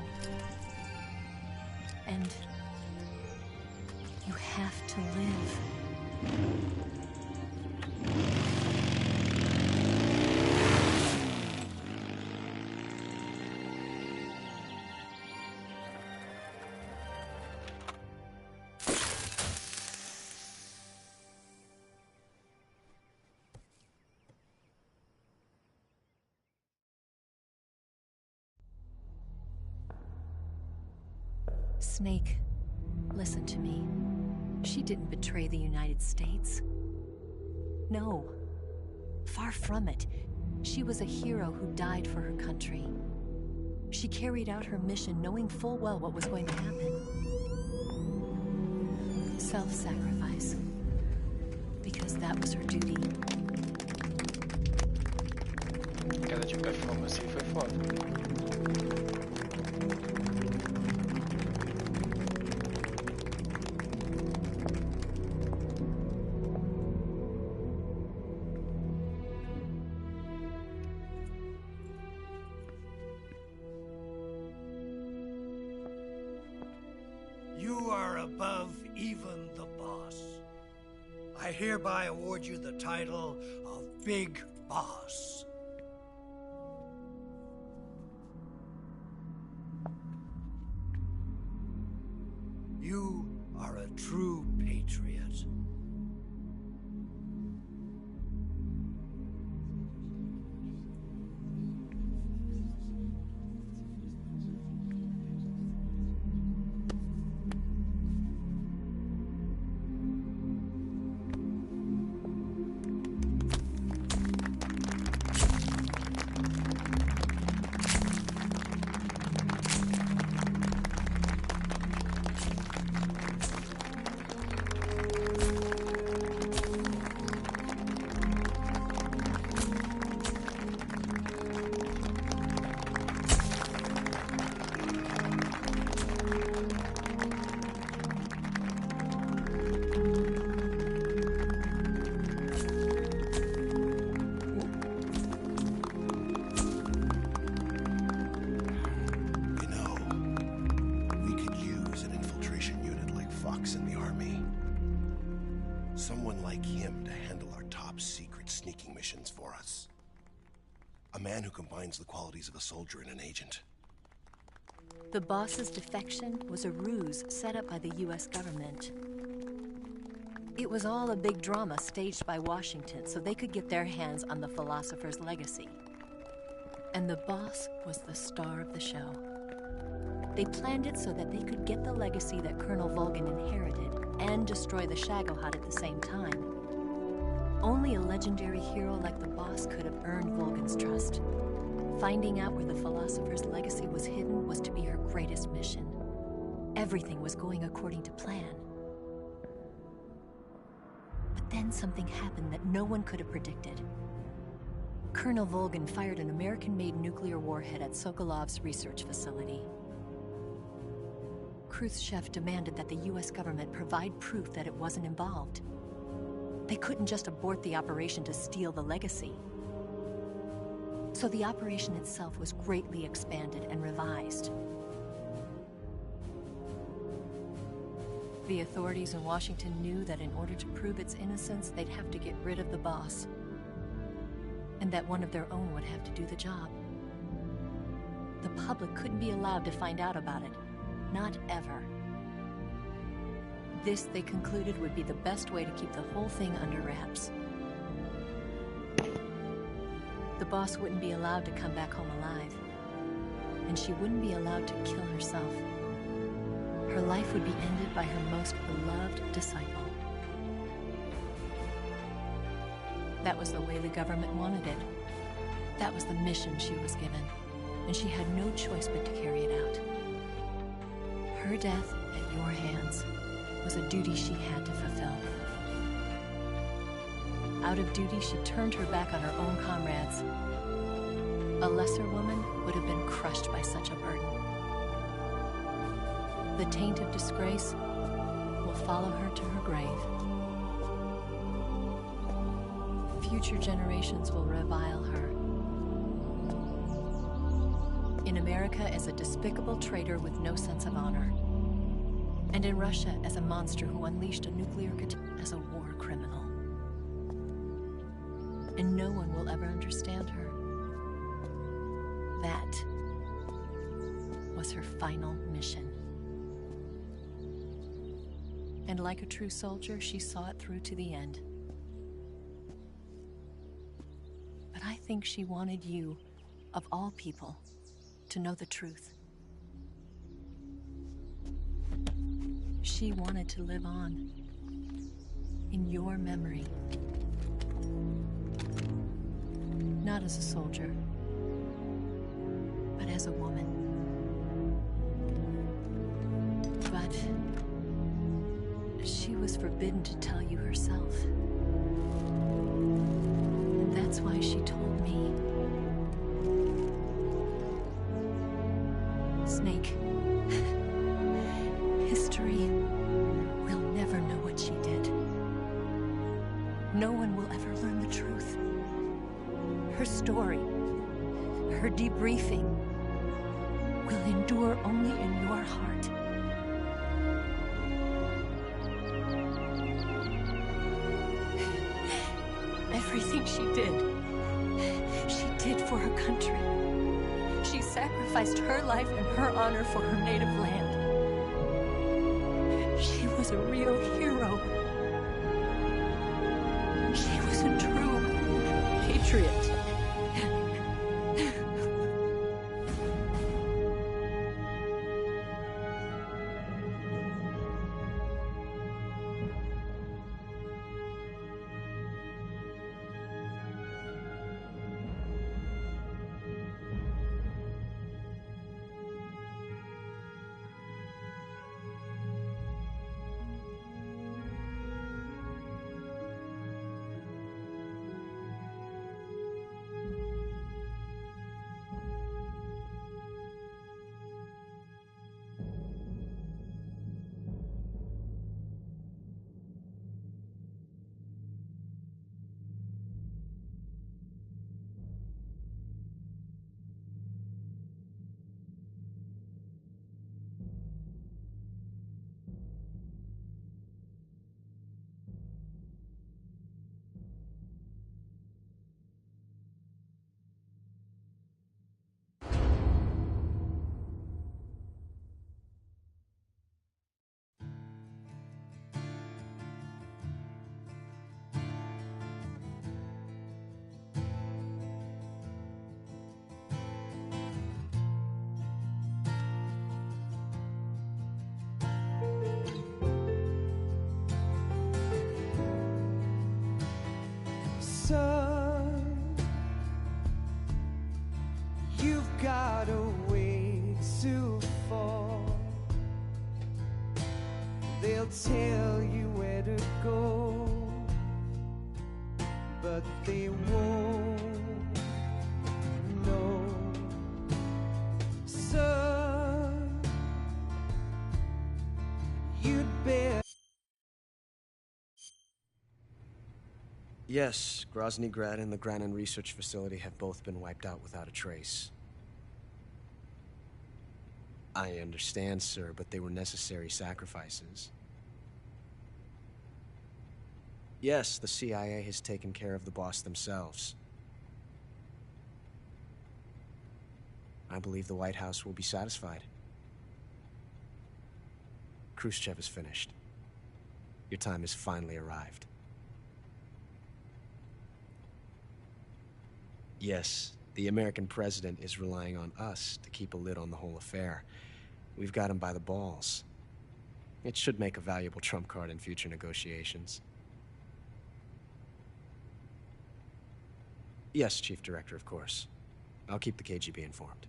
And you have to live. Snake, Listen to me. She didn't betray the United States. No. Far from it. She was a hero who died for her country. She carried out her mission knowing full well what was going to happen. Self-sacrifice. Because that was her duty. Queda de performance foi foda. You are above even the boss. I hereby award you the title of Big Boss. You are a true patriot. Someone like him to handle our top secret sneaking missions for us. A man who combines the qualities of a soldier and an agent. The boss's defection was a ruse set up by the US government. It was all a big drama staged by Washington so they could get their hands on the philosopher's legacy. And the boss was the star of the show. They planned it so that they could get the legacy that Colonel Volgin inherited and destroy the Shagohod at the same time. Only a legendary hero like the boss could have earned Volgin's trust. Finding out where the philosopher's legacy was hidden was to be her greatest mission. Everything was going according to plan. But then something happened that no one could have predicted. Colonel Volgin fired an American-made nuclear warhead at Sokolov's research facility. Khrushchev demanded that the US government provide proof that it wasn't involved. They couldn't just abort the operation to steal the legacy. So the operation itself was greatly expanded and revised. The authorities in Washington knew that in order to prove its innocence, they'd have to get rid of the boss. And that one of their own would have to do the job. The public couldn't be allowed to find out about it. Not ever. This, they concluded, would be the best way to keep the whole thing under wraps. The boss wouldn't be allowed to come back home alive. And she wouldn't be allowed to kill herself. Her life would be ended by her most beloved disciple. That was the way the government wanted it. That was the mission she was given. And she had no choice but to carry it out. Her death at your hands was a duty she had to fulfill. Out of duty, she turned her back on her own comrades. A lesser woman would have been crushed by such a burden. The taint of disgrace will follow her to her grave. Future generations will revile her. In America as a despicable traitor with no sense of honor. And in Russia as a monster who unleashed a nuclear catastrophe as a war criminal. And no one will ever understand her. That was her final mission. And like a true soldier, she saw it through to the end. But I think she wanted you, of all people, to know the truth. She wanted to live on. In your memory. Not as a soldier, but as a woman. But she was forbidden to tell you herself. And that's why she told me. Snake, history will never know what she did. No one will ever learn the truth. Her story, her debriefing, will endure only in your heart. Everything she did for her country. She sacrificed her life and her honor for her native land. She was a real hero. She was a true patriot. Son, you've got a way to fall. They'll tell you where to go, but they won't know. Son, you'd better. Yes, Grozny Grad and the Granin Research Facility have both been wiped out without a trace. I understand, sir, but they were necessary sacrifices. Yes, the CIA has taken care of the boss themselves. I believe the White House will be satisfied. Khrushchev is finished. Your time has finally arrived. Yes, the American president is relying on us to keep a lid on the whole affair. We've got him by the balls. It should make a valuable trump card in future negotiations. Yes, Chief Director, of course. I'll keep the KGB informed.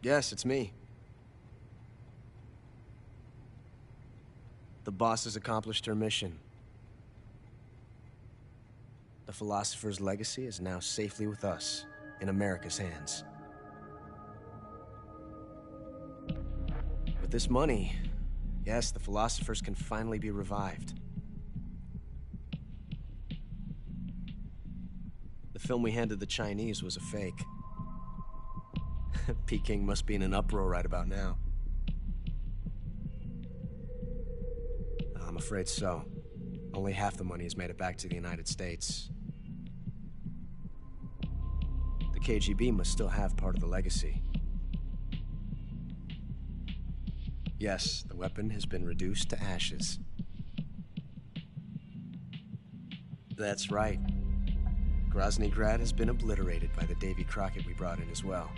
Yes, it's me. The boss has accomplished her mission. The philosopher's legacy is now safely with us, in America's hands. With this money, yes, the philosophers can finally be revived. The film we handed the Chinese was a fake. Peking must be in an uproar right about now. I'm afraid so. Only half the money has made it back to the United States. The KGB must still have part of the legacy. Yes, the weapon has been reduced to ashes. That's right. Grozny Grad has been obliterated by the Davy Crockett we brought in as well.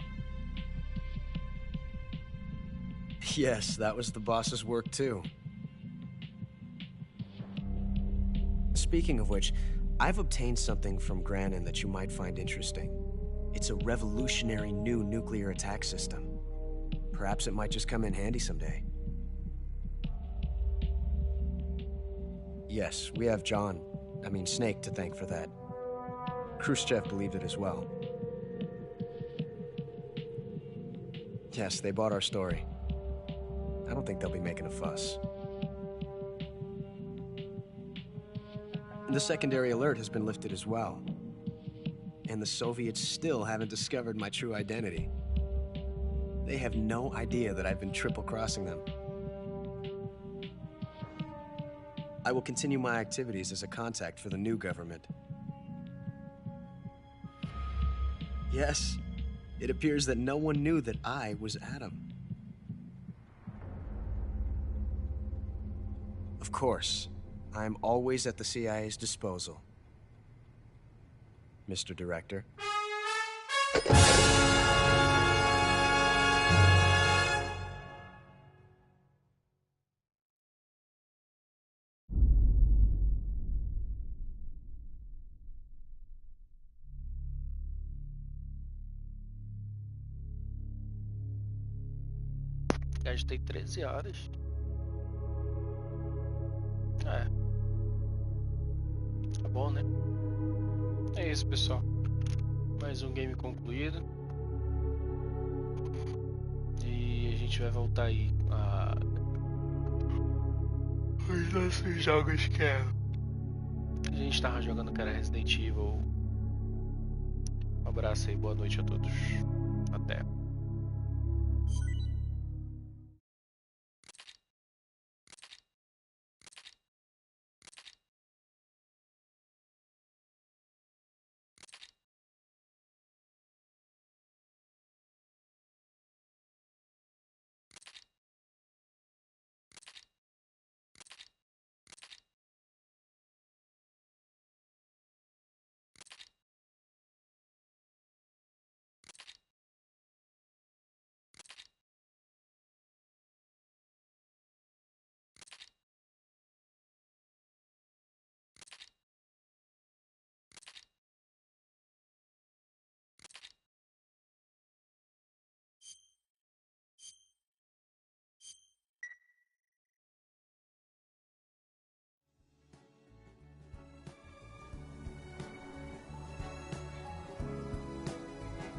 Yes, that was the boss's work too. Speaking of which, I've obtained something from Granin that you might find interesting. It's a revolutionary new nuclear attack system. Perhaps it might just come in handy someday. Yes, we have Snake to thank for that. Khrushchev believed it as well. Yes, they bought our story. I don't think they'll be making a fuss. The secondary alert has been lifted as well. And the Soviets still haven't discovered my true identity. They have no idea that I've been triple-crossing them. I will continue my activities as a contact for the new government. Yes, it appears that no one knew that I was Adam. Of course, I'm always at the CIA's disposal, Mr. Director. Gastei 13 horas. Tá bom, né? É isso, pessoal. Mais um game concluído. E a gente vai voltar aí os nossos jogos que a gente tava jogando, que era Resident Evil. Um abraço aí, boa noite a todos. Até.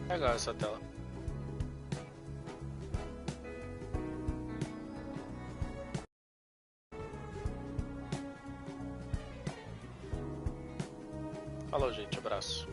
Legal essa tela. Falou, gente. Abraço.